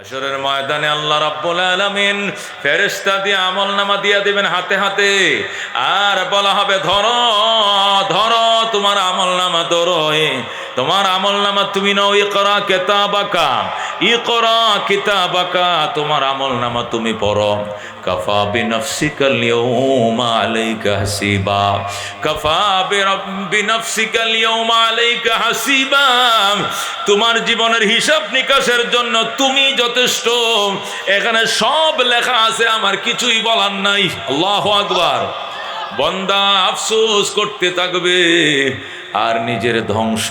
হাশরের ময়দানে আল্লাহ রাব্বুল আলামিন ফেরেশতা দিয়ে আমলনামা দিয়ে দিবেন হাতে হাতে, আর বলা হবে ধরো ধরো তোমার আমলনামা, ধরো তোমার আমলনামা তুমি নাও। ইকরা কিতাবাকা, ইকরা কিতাবাকা, তোমার আমলনামা তুমি পড়ো। কাফা বিনফসিকাল ইয়াউমা আলাইকা হাসিবা, কাফা বিনফসিকাল ইয়াউমা আলাইকা হাসিবা, তোমার জীবনের হিসাব নিকাশের জন্য তুমি যথেষ্ট। এখানে সব লেখা আছে, আমার কিছুই বলার নাই। আল্লাহু আকবার। বান্দা আফসোস করতে থাকবে আর নিজের ধ্বংস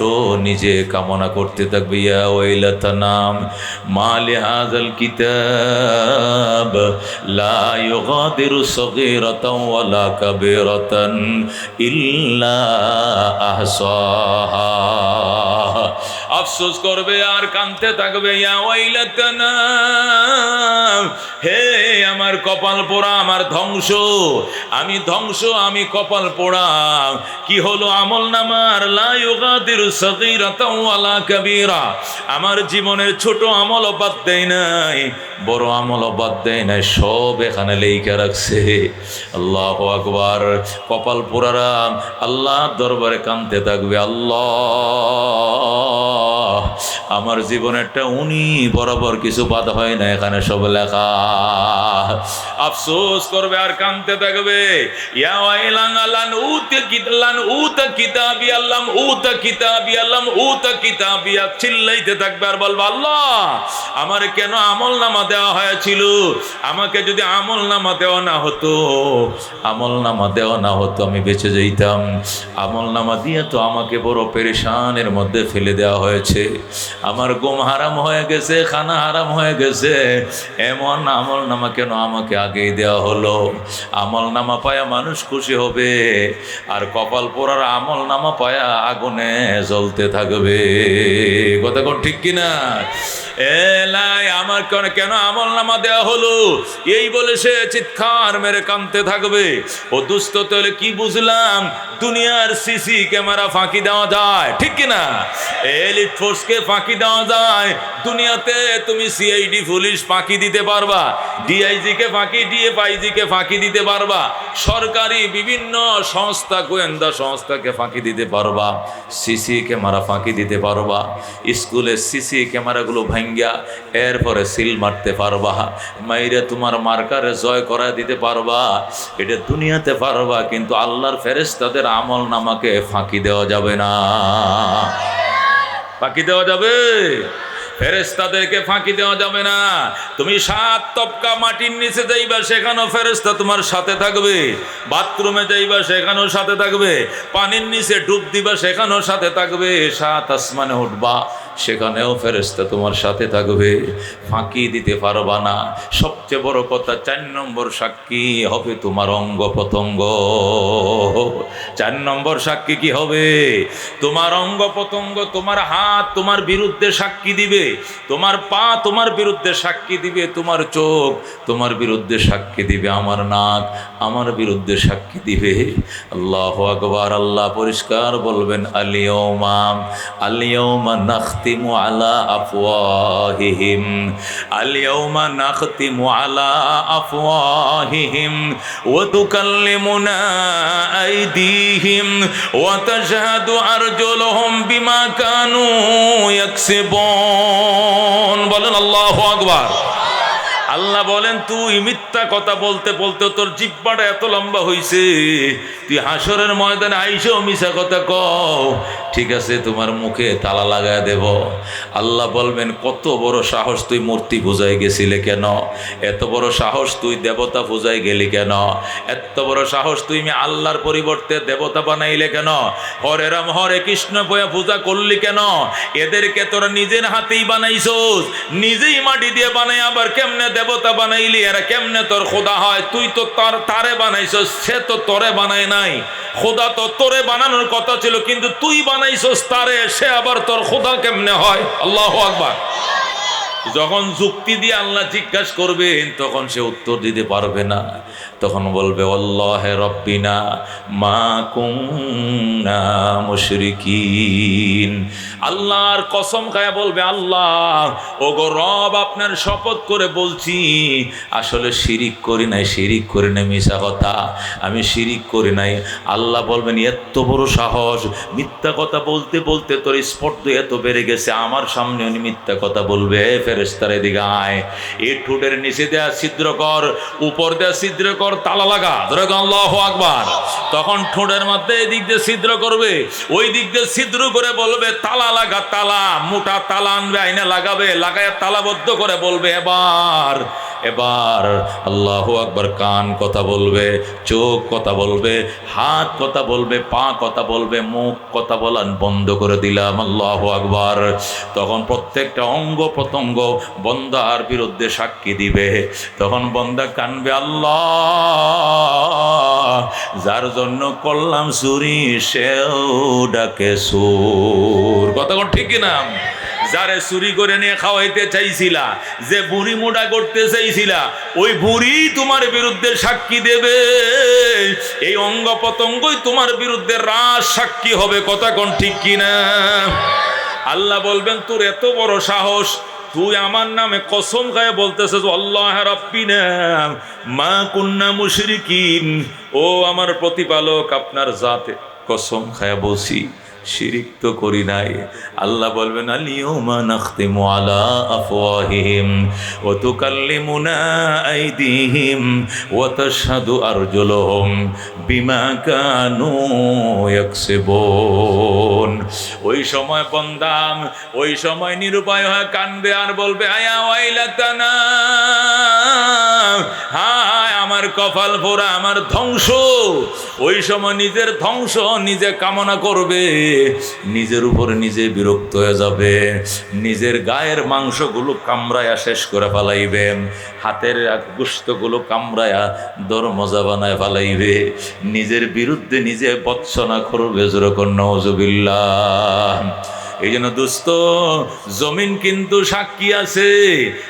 নিজে কামনা করতে থাকবে। ইয়া ওয়াইলাতানা মা লিহাযাল কিতাব লা ইউগাদিরু সগীরাতান ওয়ালা কাবীরাতান ইল্লা আহসাহা। আফসোস করবে আর কাঁদতে থাকবে। ইয়া ওয়াইলাতানা, হে আমার কপাল পোড়া, আমার ধ্বংস, আমি ধ্বংস, আমি কপাল পোড়া। কি হলো? আমলনামার লা ইউগাদিরু সগীরাতান ওয়ালা কাবীরা, আমার জীবনের ছোট আমল বাদ দেয় নাই, বড় আমল বাদ দেয় নাই, সব এখানে লেখা রাখছে। আল্লাহু আকবার। কপাল পোড়ারা আল্লাহ দরবারে কাঁদতে থাকবে, আল্লাহ আমার জীবনেরটা উনি বরাবর কিছু বাদ হয় না, এখানে সব লেখা। আফসোস করবে আর কাঁদতে থাকবে। ইয়া ওয়াইলান উতা কিতাবি আল্লাম উতা কিতাবি আল্লাম উতা কিতাবি, চিল্লাইতে থাকবে আর বলবে, আল্লাহ আমার কেন আমলনামা দেওয়া হয়েছিল? আমাকে যদি আমলনামা দেওয়া না হতো, আমলনামা দেওয়া না হতো, আমি বেঁচে যেতাম। আমলনামা দিয়ে তো আমাকে বড় পেরেশানের মধ্যে ফেলে দেওয়া হয়েছে। আমার ঘুম হারাম হয়ে গেছে, খানা হারাম হয়ে গেছে, এমন আমলনামা কেন আমাকে আগেই দেওয়া হলো? আমলনামা পায়া মানুষ খুশি হবে, আর কপাল পোড়ার আমলনামা পায়া আগুনে জ্বলতে থাকবে। কথা কোন ঠিক কিনা? এলাই আমার কেন আমলনামা দেওয়া হলো, এই বলে সে চিৎকার মেরে কাঁদতে থাকবে। ও দুস্থ, তাহলে কি বুঝলাম? দুনিয়ার সিসি ক্যামেরা ফাঁকি দেওয়া যায়, ঠিক কিনা? এলিট ফোর্সকে ফাঁকি দেওয়া যায়। দুনিয়াতে তুমি সিআইডি পুলিশ ফাঁকি দিতে পারবা, ডিআইজি কে ফাঁকি, ডিএফআইজি কে ফাঁকি দিতে পারবা, সরকারি বিভিন্ন সংস্থা, গোয়েন্দা সংস্থাকে ফাঁকি দিতে পারবা, সিসি ক্যামেরা ফাঁকি দিতে পারবা, স্কুলের সিসি ক্যামেরাগুলো ভাঙ্গা এরপরে সিল মারতে পারবা, মাইরে তোমার মার্কারে জয় করা দিতে পারবা, এটা দুনিয়াতে পারবা। কিন্তু আল্লাহর ফেরেশতাদের আমলনামাকে ফাঁকি দেওয়া যাবে না। ফাঁকি দেওয়া যাবে? ফেরেশতাদেরকে ফাঁকি দেওয়া যাবে না। তুমি 7 তবকা মাটির নিচে যাইবা, সেখানেও ফেরেশতা তোমার সাথে থাকবে। বাথরুমে যাইবা, সেখানেও সাথে থাকবে। পানির নিচে ডুব দিবা, সেখানেও সাথে থাকবে। 7 আসমানে উঠবা, সেখানেও ফেরেশতা তোমার সাথে থাকবে। ফাঁকি দিতে পারবা না। সবচেয়ে বড় কথা, 4 নম্বর সাক্ষী হবে তোমার অঙ্গ প্রত্যঙ্গ। 4 নম্বর সাক্ষী কি হবে? তোমার অঙ্গ প্রত্যঙ্গ। তোমার হাত তোমার বিরুদ্ধে সাক্ষী দিবে, তোমার পা তোমার বিরুদ্ধে সাক্ষী দিবে, তোমার চোখ তোমার বিরুদ্ধে সাক্ষী দিবে, আমার নাক আমার বিরুদ্ধে সাক্ষী দিবে। আল্লাহু আকবার। আল্লাহ পরিষ্কার বলবেন, আলিয়াউমা নাখতিমু আলা আফওয়াহিহিম, আলিয়াউমা নাখতিমু আলা আফওয়াহিহিম ওয়া তুকাল্লিমুনা আইদিহিম ওয়া তাশহাদু আরজুলুহুম বিমা কানু ইয়াকসিবুন। বলেন আল্লাহু আকবার। আল্লাহ বলেন, তুই মিথ্যা কথা বলতে বলতে তোর জিহ্বাটা এত লম্বা হইছে, তুই হাসরের ময়দানে আইসো মিছা কথা কও, ঠিক আছে তোমার মুখে তালা লাগায় দেব। আল্লাহ বলবেন, কত বড় সাহস, তুই মূর্তি পূজায় গেছিলে কেন? এত বড় সাহস তুই দেবতা পূজায় গেলি কেন? এত বড় সাহস তুই আল্লাহর পরিবর্তে দেবতা বানাইলে কেন? হরে রাম হরে কৃষ্ণ পূজা করলি কেন? এদেরকে তোরা নিজের হাতেই বানাইছস, নিজেই মাটি দিয়ে বানাই, আবার কেমনে দেবতা বানাইলি? এরা কেমনে তোর খোদা হয়? তুই তো তারে বানাইছস, সে তো তোরে বানায় নাই। খোদা তো তোরে বানানোর কথা ছিল, কিন্তু তুই বানাইছস তারে, সে আবার তোর খোদা কেমনে হয়? আল্লাহু আকবার। যখন যুক্তি দিয়ে আল্লাহ জিজ্ঞাসা করবেন তখন সে উত্তর দিতে পারবে না, তখন বলবে আল্লাহে রব্বিনা মা কুন্না মুশরিকিন। আল্লাহর কসম খায়া বলবে, আল্লাহ ওগো রব, আপনার শপথ করে বলছি আসলে শিরিক করি নাই, শিরিক করি নাই, মিশা কথা, আমি শিরিক করি নাই। আল্লাহ বলবেন এত বড় সাহস, মিথ্যা কথা বলতে বলতে তোর স্পর্ধা এত বেড়ে গেছে, আমার সামনে উনি মিথ্যা কথা বলবে। ফেরেশতার এদিকে আয়, এই ঠোঁটের নিচে দেয়া ছিদ্র কর, উপর দেয়া ছিদ্র কর, তালা লাগা, ধরে আল্লাহু আকবার। তখন ঠোঁটের মধ্যে এদিক দিয়ে ছিদ্র করবে, ওই দিক দিয়ে ছিদ্র করে বলবে তালা লাগা, তালা, মোটা তালা আনবে, আইনা লাগাবে, লাগায় তালাবদ্ধ করে বলবে এবার এবার আল্লাহু আকবার। কান কথা বলবে, চোখ কথা বলবে, হাত কথা বলবে, পা কথা বলবে, মুখ কথা বলা বন্ধ করে দিলাম, আল্লাহু আকবার। তখন প্রত্যেকটা অঙ্গ প্রত্যঙ্গ বন্দার বিরুদ্ধে সাক্ষী দিবে। তখন বন্দা কানবে, আল্লাহ যার জন্য করলাম চুরি সেও ডাকে সুর। কথা ঠিক না? যারে চুরি করে নিয়ে খাওয়াইতে চাইছিলা, যে বুড়ি মোটা করতে চাইছিলা, ওই বুড়ি তোমার বিরুদ্ধে সাক্ষী দেবে। এই অঙ্গ প্রত্যঙ্গই তোমার বিরুদ্ধে রাজ সাক্ষী হবে। কথা কোন ঠিক কিনা? আল্লাহ বলবেন তোর এত বড় সাহস, তুই আমার নামে কসম খায় বলতেছিস আল্লাহ রাব্বিনা মা কুন্না মুশরিকিন, ও আমার প্রতিপালক আপনার জাতে কসম খায় বলছি শিরিক তো করি নাই। আল্লাহ বলবেন আল-ইয়াওমা নাখতিমু আলা আফওয়াহিহিম ওয়া তুকাল্লিমুনা আইদিহিম ওয়া তাশহাদু আরজুলুহুম বিমা কানু ইয়াকসিবুন। ওই সময় বান্দা ওই সময় নিরুপায় হয়ে কানবে আর বলবে আয়া ওয়াইলাতানা, হায় আমার কপাল পোড়া, আমার ধ্বংস। ওই সময় নিজের ধ্বংস নিজে কামনা করবে, নিজের উপরে নিজে বিরক্ত হয়ে যাবে, নিজের গায়ের মাংসগুলো কামড়ায়া শেষ করে ফেলাইবে, হাতের গোশতগুলো কামড়ায়া দরমজা বানায় ফেলাইবে, নিজের বিরুদ্ধে নিজে বৎসনা করবে। যেরকম নাউজুবিল্লাহ। এই জন্য দোস্ত, জমিন কিন্তু সাক্ষী আছে,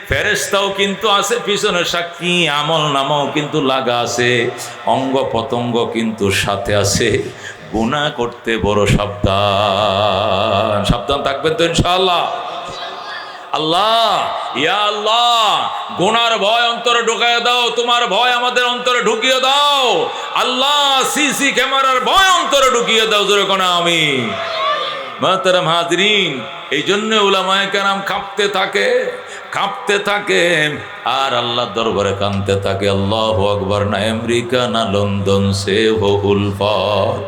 ফেরেশতাও কিন্তু আছে পিছনে সাক্ষী, আমল নামাও কিন্তু লাগা আছে, অঙ্গ প্রত্যঙ্গ কিন্তু সাথে আছে। গুনাহ করতে বড় সাবধান, সাবধান থাকবেন তো ইনশাআল্লাহ। আল্লাহ, ইয়া আল্লাহ, গুনার ভয় অন্তরে ঢুকিয়ে দাও, তোমার ভয় আমাদের অন্তরে ঢুকিয়ে দাও। আল্লাহ, সিসি ক্যামেরার ভয় অন্তরে ঢুকিয়ে দাও। যেরকম আমি মাহতারাম হাজরিন, এই জন্য উলামায়ে কেরাম কাঁপতে থাকে আর আল্লাহ দরবারে কাঁদতে থাকে। আল্লাহু আকবার। না আমেরিকা না লন্ডন সে হো উলফত,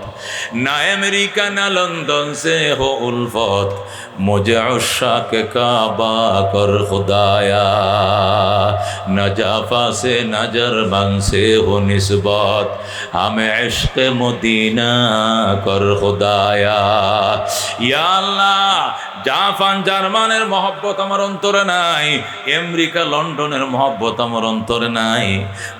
না আমেরিকা না লন্ডন সে হো উলফত, মুঝে উশাকে কাবা কর খুদায়া, না জাফা সে না জার্মান সে হো নিসবত, হামে ইশকে মদিনা কর খুদায়া। ইয়া আল্লাহ, জাপান জার্মানের মহব্বত আমার অন্তরে নাই, আমেরিকা লন্ডনের মহব্বত আমার অন্তরে নাই,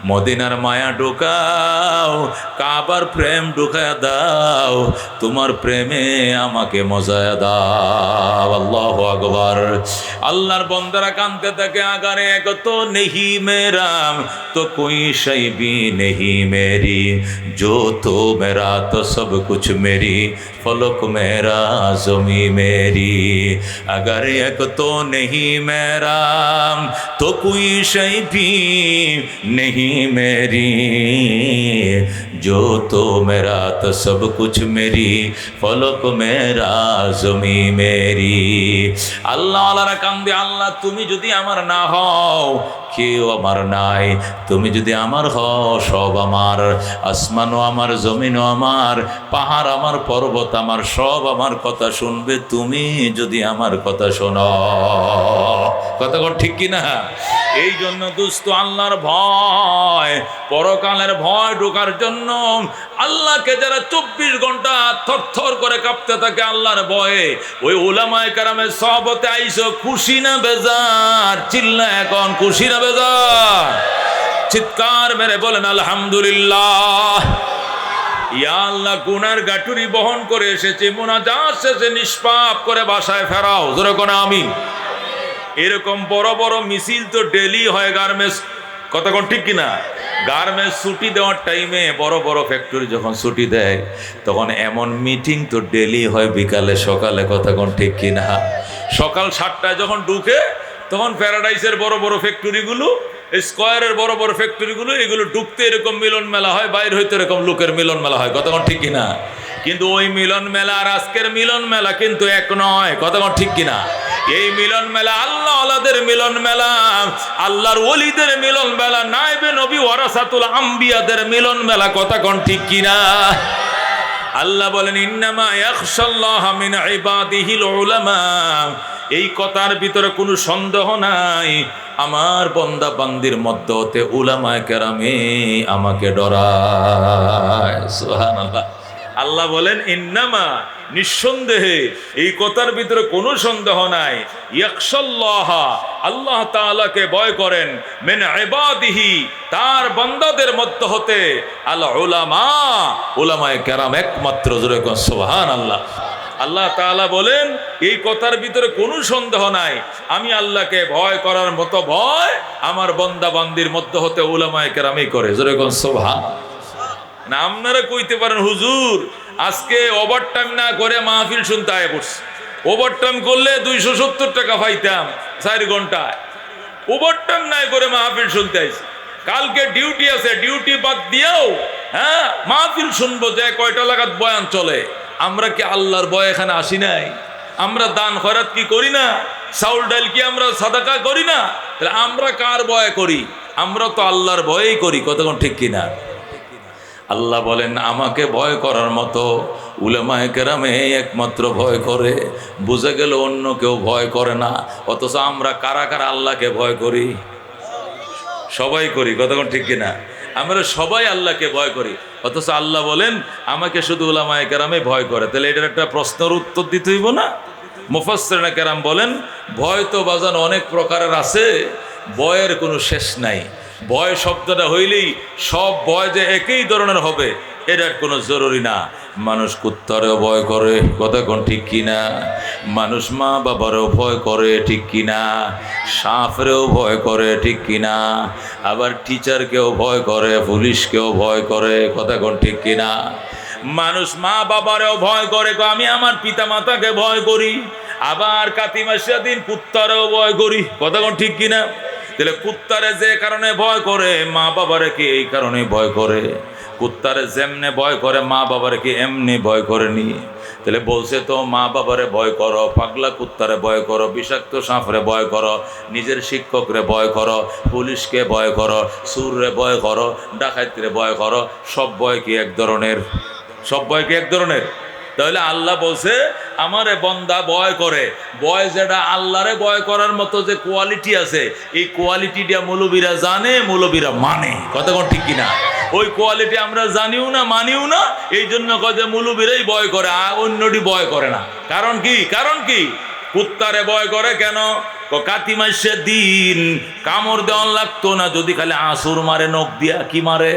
মদিনার মায়া ঢুকাও, কাবার প্রেম ঢুকায়া দাও, তোমার প্রেমে আমাকে মজায়া দাও। আল্লাহু আকবার। আল্লাহর বন্দারা কাঁদতে থাকে, আগারে এক তো নেহি মেরাম তো কোই শাই ভি নেহি মেরি, जो तो मेरा तो सब कुछ मेरी, फलक मेरा ज़मी मेरी, अगर एक तो नहीं मेरा तो कोई शय भी नहीं मेरी, जो तो मेरा तो सब कुछ मेरी, फलक मेरा ज़मी मेरी। আল্লাহ আল্লাহরা কান্দে, আল্লাহ তুমি যদি আমার না হও কেউ আমার নাই, তুমি যদি আমার হও সব আমার, আসমানও আমার, জমিনও আমার, পাহাড় আমার, পর্বত আমার, সব আমার কথা শুনবে তুমি যদি আমার কথা শোনো। কথা ঠিক কিনা? এই জন্য দুস্থ আল্লাহর ভয়, পরকালের ভয় ঢোকার জন্য আল্লাহকে যারা 24 ঘন্টা থরথর করে কাঁপতে থাকে আল্লাহর ভয়ে, ওই উলামায়ে কেরামের সহবতে আইসো, খুশি না বেজার? চিল্লা এখন, খুশি না বেজার? চিৎকার মেরে বলেন আলহামদুলিল্লাহ। ইয়া আল্লাহ, গুনার গাটুরি বহন করে এসেছে, মুনাজাত শেষে নিষ্পাপ করে বাসায় ফেরাও। যেরকম আমিন। এরকম বড় বড় মিছিল তো ডেলি হয় গার্মেন্টস, কথা কোন ঠিক কিনা? গার্মেন্টস ছুটি দেওয়ার টাইমে বড় বড় ফ্যাক্টরি যখন ছুটি দেয় তখন এমন মিটিং তো ডেলি হয় বিকালে সকালে, কথা কোন ঠিক কিনা? সকাল 7টায় যখন ঢুকে তখন প্যারাডাইসের বড় বড় ফ্যাক্টরিগুলো, স্কয়ারের বড় বড় ফ্যাক্টরিগুলো, এগুলো ঢুকতে এরকম মিলন মেলা হয়, বাইরে হইতে এরকম লোকের মিলন মেলা হয়, কথা কোন ঠিক কিনা? কিন্তু ওই মিলন মেলা আর আজকের মিলন মেলা কিন্তু এক নয়, কথা কোন ঠিক কিনা? এই মিলন মেলা আল্লাহ আল্লাহদের মিলন মেলা, আল্লাহর ওলিদের মিলন মেলা, নাইবে নবী ওয়ারাসাতুল আম্বিয়াদের মিলন মেলা, কথা কোন ঠিক কিনা? আল্লাহ বলেন ইন্নামা ইয়াখশাল্লাহা মিন ইবাদিহিল উলামা। এই কথার ভিতরে কোনো সন্দেহ নাই, আমার বান্দা বান্দির মধ্যে হতে উলামায়ে কেরামে আমাকে ডরায়। সুবহানাল্লাহ। আল্লাহ বলেন ইন্নামা, নিঃসন্দেহে, এই কথার ভিতরে কোনো সন্দেহ নাই, ইয়াখশাল্লাহা, আল্লাহ তাআলাকে ভয় করেন, মিন ইবাদিহি, তার বান্দাদের মধ্য হতে, আল উলামা, উলামায়ে কেরাম একমাত্র। জোরে কোন সুবহানাল্লাহ। আল্লাহ তাআলা বলেন এই কথার ভিতরে কোনো সন্দেহ নাই, আমি আল্লাহকে ভয় করার মতো ভয় আমার বান্দা বান্দির মধ্য হতে উলামায়ে কেরামই করে। জোরে কোন সুবহানাল্লাহ। না আপনারা কইতে পারেন হুজুর আজকে ওভারটাইম না করে মাহফিল শুনতে আয় পড়ছি, ওভারটাইম করলে 270 টাকা পাইতাম 4 ঘন্টায়, ওভারটাইম নাই করে মাহফিল শুনতে আইছি। কালকে ডিউটি আছে, ডিউটি বাদ দিয়েও হ্যাঁ মাহফিল শুনবো, যে কয়টা লাগাত বয়ান চলে। আমরা কি আল্লাহর ভয় এখানে আসি নাই? আমরা দান খয়রাত কি করি না? চাউল ডাল কি আমরা সাদাকা করি না? তাহলে আমরা কার ভয় করি? আমরা তো আল্লাহর ভয়েই করি, কতক্ষণ ঠিক কিনা? আল্লাহ বলেন আমাকে ভয় করার মতো উলামায়ে কেরামে একমাত্র ভয় করে। বুঝে গেল অন্য কেউ ভয় করে না। অথচ আমরা কারা কারা আল্লাহকে ভয় করি? সবাই করি, কতক্ষণ ঠিক কিনা? আমরা সবাই আল্লাহকে ভয় করি, অথচ আল্লাহ বলেন আমাকে শুধু উলামায়ে কেরামে ভয় করে। তাহলে এটার একটা প্রশ্নের উত্তর দিতে হইব না? মুফাসসিরিনে কেরাম বলেন ভয় তো বাজান অনেক প্রকারের আছে, ভয়ের কোনো শেষ নাই। ভয় শব্দটা হইলেই সব ভয় যে একই ধরনের হবে এটার কোনো জরুরি না। মানুষ কুত্তারেও ভয় করে, কথা কোন ঠিক কিনা? মানুষ মা বাবারেও ভয় করে, ঠিক কিনা? সাপরেও ভয় করে, ঠিক কিনা? আবার টিচারকেও ভয় করে, পুলিশকেও ভয় করে, কথা কোন ঠিক কিনা? মানুষ মা বাবারেও ভয় করে, আমি আমার পিতা মাতাকে ভয় করি। আবার কাতিমাসা দিন কুত্তারেও ভয় করি, কথা কোন ঠিক কিনা? তাহলে কুত্তারে যে কারণে ভয় করে মা বাবারে কি এই কারণে ভয় করে? কুত্তারে যেমনে ভয় করে মা বাবারে কি এমনি ভয় করেনি? তাহলে বলছে তো মা বাবারে ভয় করো, পাগলা কুত্তারে ভয় করো, বিষাক্ত সাপরে ভয় করো, নিজের শিক্ষকরে ভয় করো, পুলিশকে ভয় করো, সুররে ভয় করো, ডাকাতরে ভয় করো। সব ভয় কি এক ধরনের? সব ভয় কি এক ধরনের? তাহলে আল্লাহ বলছে আমারে বন্দা ভয় করে। ভয় যেটা আল্লাহরে ভয় করার মতো যে কোয়ালিটি আছে, এই কোয়ালিটিটা মৌলবীরা জানে, মৌলবীরা মানে, কতক্ষণ ঠিক কিনা? ওই কোয়ালিটি আমরা জানিও না, মানিও না, এই জন্য কয়ে মৌলবীরাই ভয় করে, আর অন্যটি ভয় করে না। কারণ কি? কারণ কি? কুত্তারে ভয় করে কেন? কাতিমাসের দিন কামড় দেওয়ান লাগতো না যদি খালি আসুর মারে, নখ দিয়া কি মারে?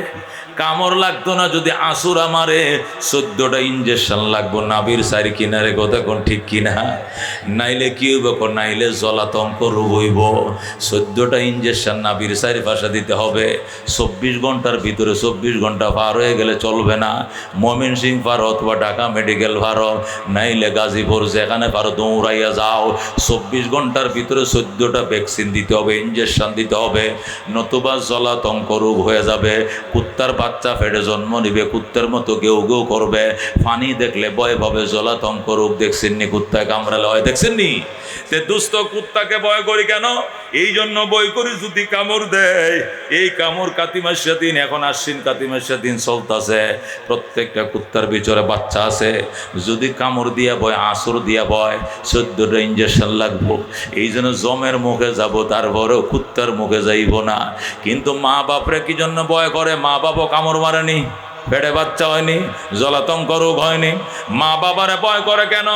কামড় লাগতো না যদি আসুরা মারে, 14টা ইঞ্জেকশন লাগবো নাভির সারি কিনারে, কথা কোন ঠিক কিনা? নাইলে কি হইব? নাইলে জলাতঙ্ক রোগ হইব। 14টা ইঞ্জেকশন নাভির সারি পাশা দিতে হবে। 24 ঘন্টার ভিতরে 24 ঘন্টা পার হয়ে গেলে চলবে না। ময়মনসিংহ পারো অথবা ঢাকা মেডিকেল পারো, নাইলে গাজীপুর যেখানে পারো দৌড়াইয়া যাও। 24 ঘন্টার ভিতরে 14টা ভ্যাকসিন দিতে হবে, ইঞ্জেকশন দিতে হবে, নতুবা জলাতঙ্ক রোগ হয়ে যাবে। কুত্তার বাচ্চা ফেটে জন্ম নিবে, কুত্তার মতো গেউ গেউ করবে, পানি দেখলে ভয় পাবে, জলাতঙ্ক রোগ দেখছেননি? কুত্তায় কামড়ালে হয়, দেখছেননি? তে দুস্থ কুত্তাকে ভয় করি কেন? এই জন্য ভয় করি যদি কামড় দেয়। এই কামড় কাতিমাসা দিন, এখন আশ্বিন কাতিমাসা দিন চলতেছে, প্রত্যেকটা কুত্তার ভিতরে বাচ্চা আছে। যদি কামড় দিয়া ভয়, আসর দিয়া ভয়, 14টা ইঞ্জেকশন লাগবো। এই জন্য জমের মুখে যাব, তারপরেও কুত্তার মুখে যাইব না। কিন্তু মা বাপরে কি জন্য ভয় করে? মা বাবা কামড় মারেনি, পেটে বাচ্চা হয়নি, জলাতঙ্ক রোগ হয়নি। মা বাবারে ভয় করে কেন?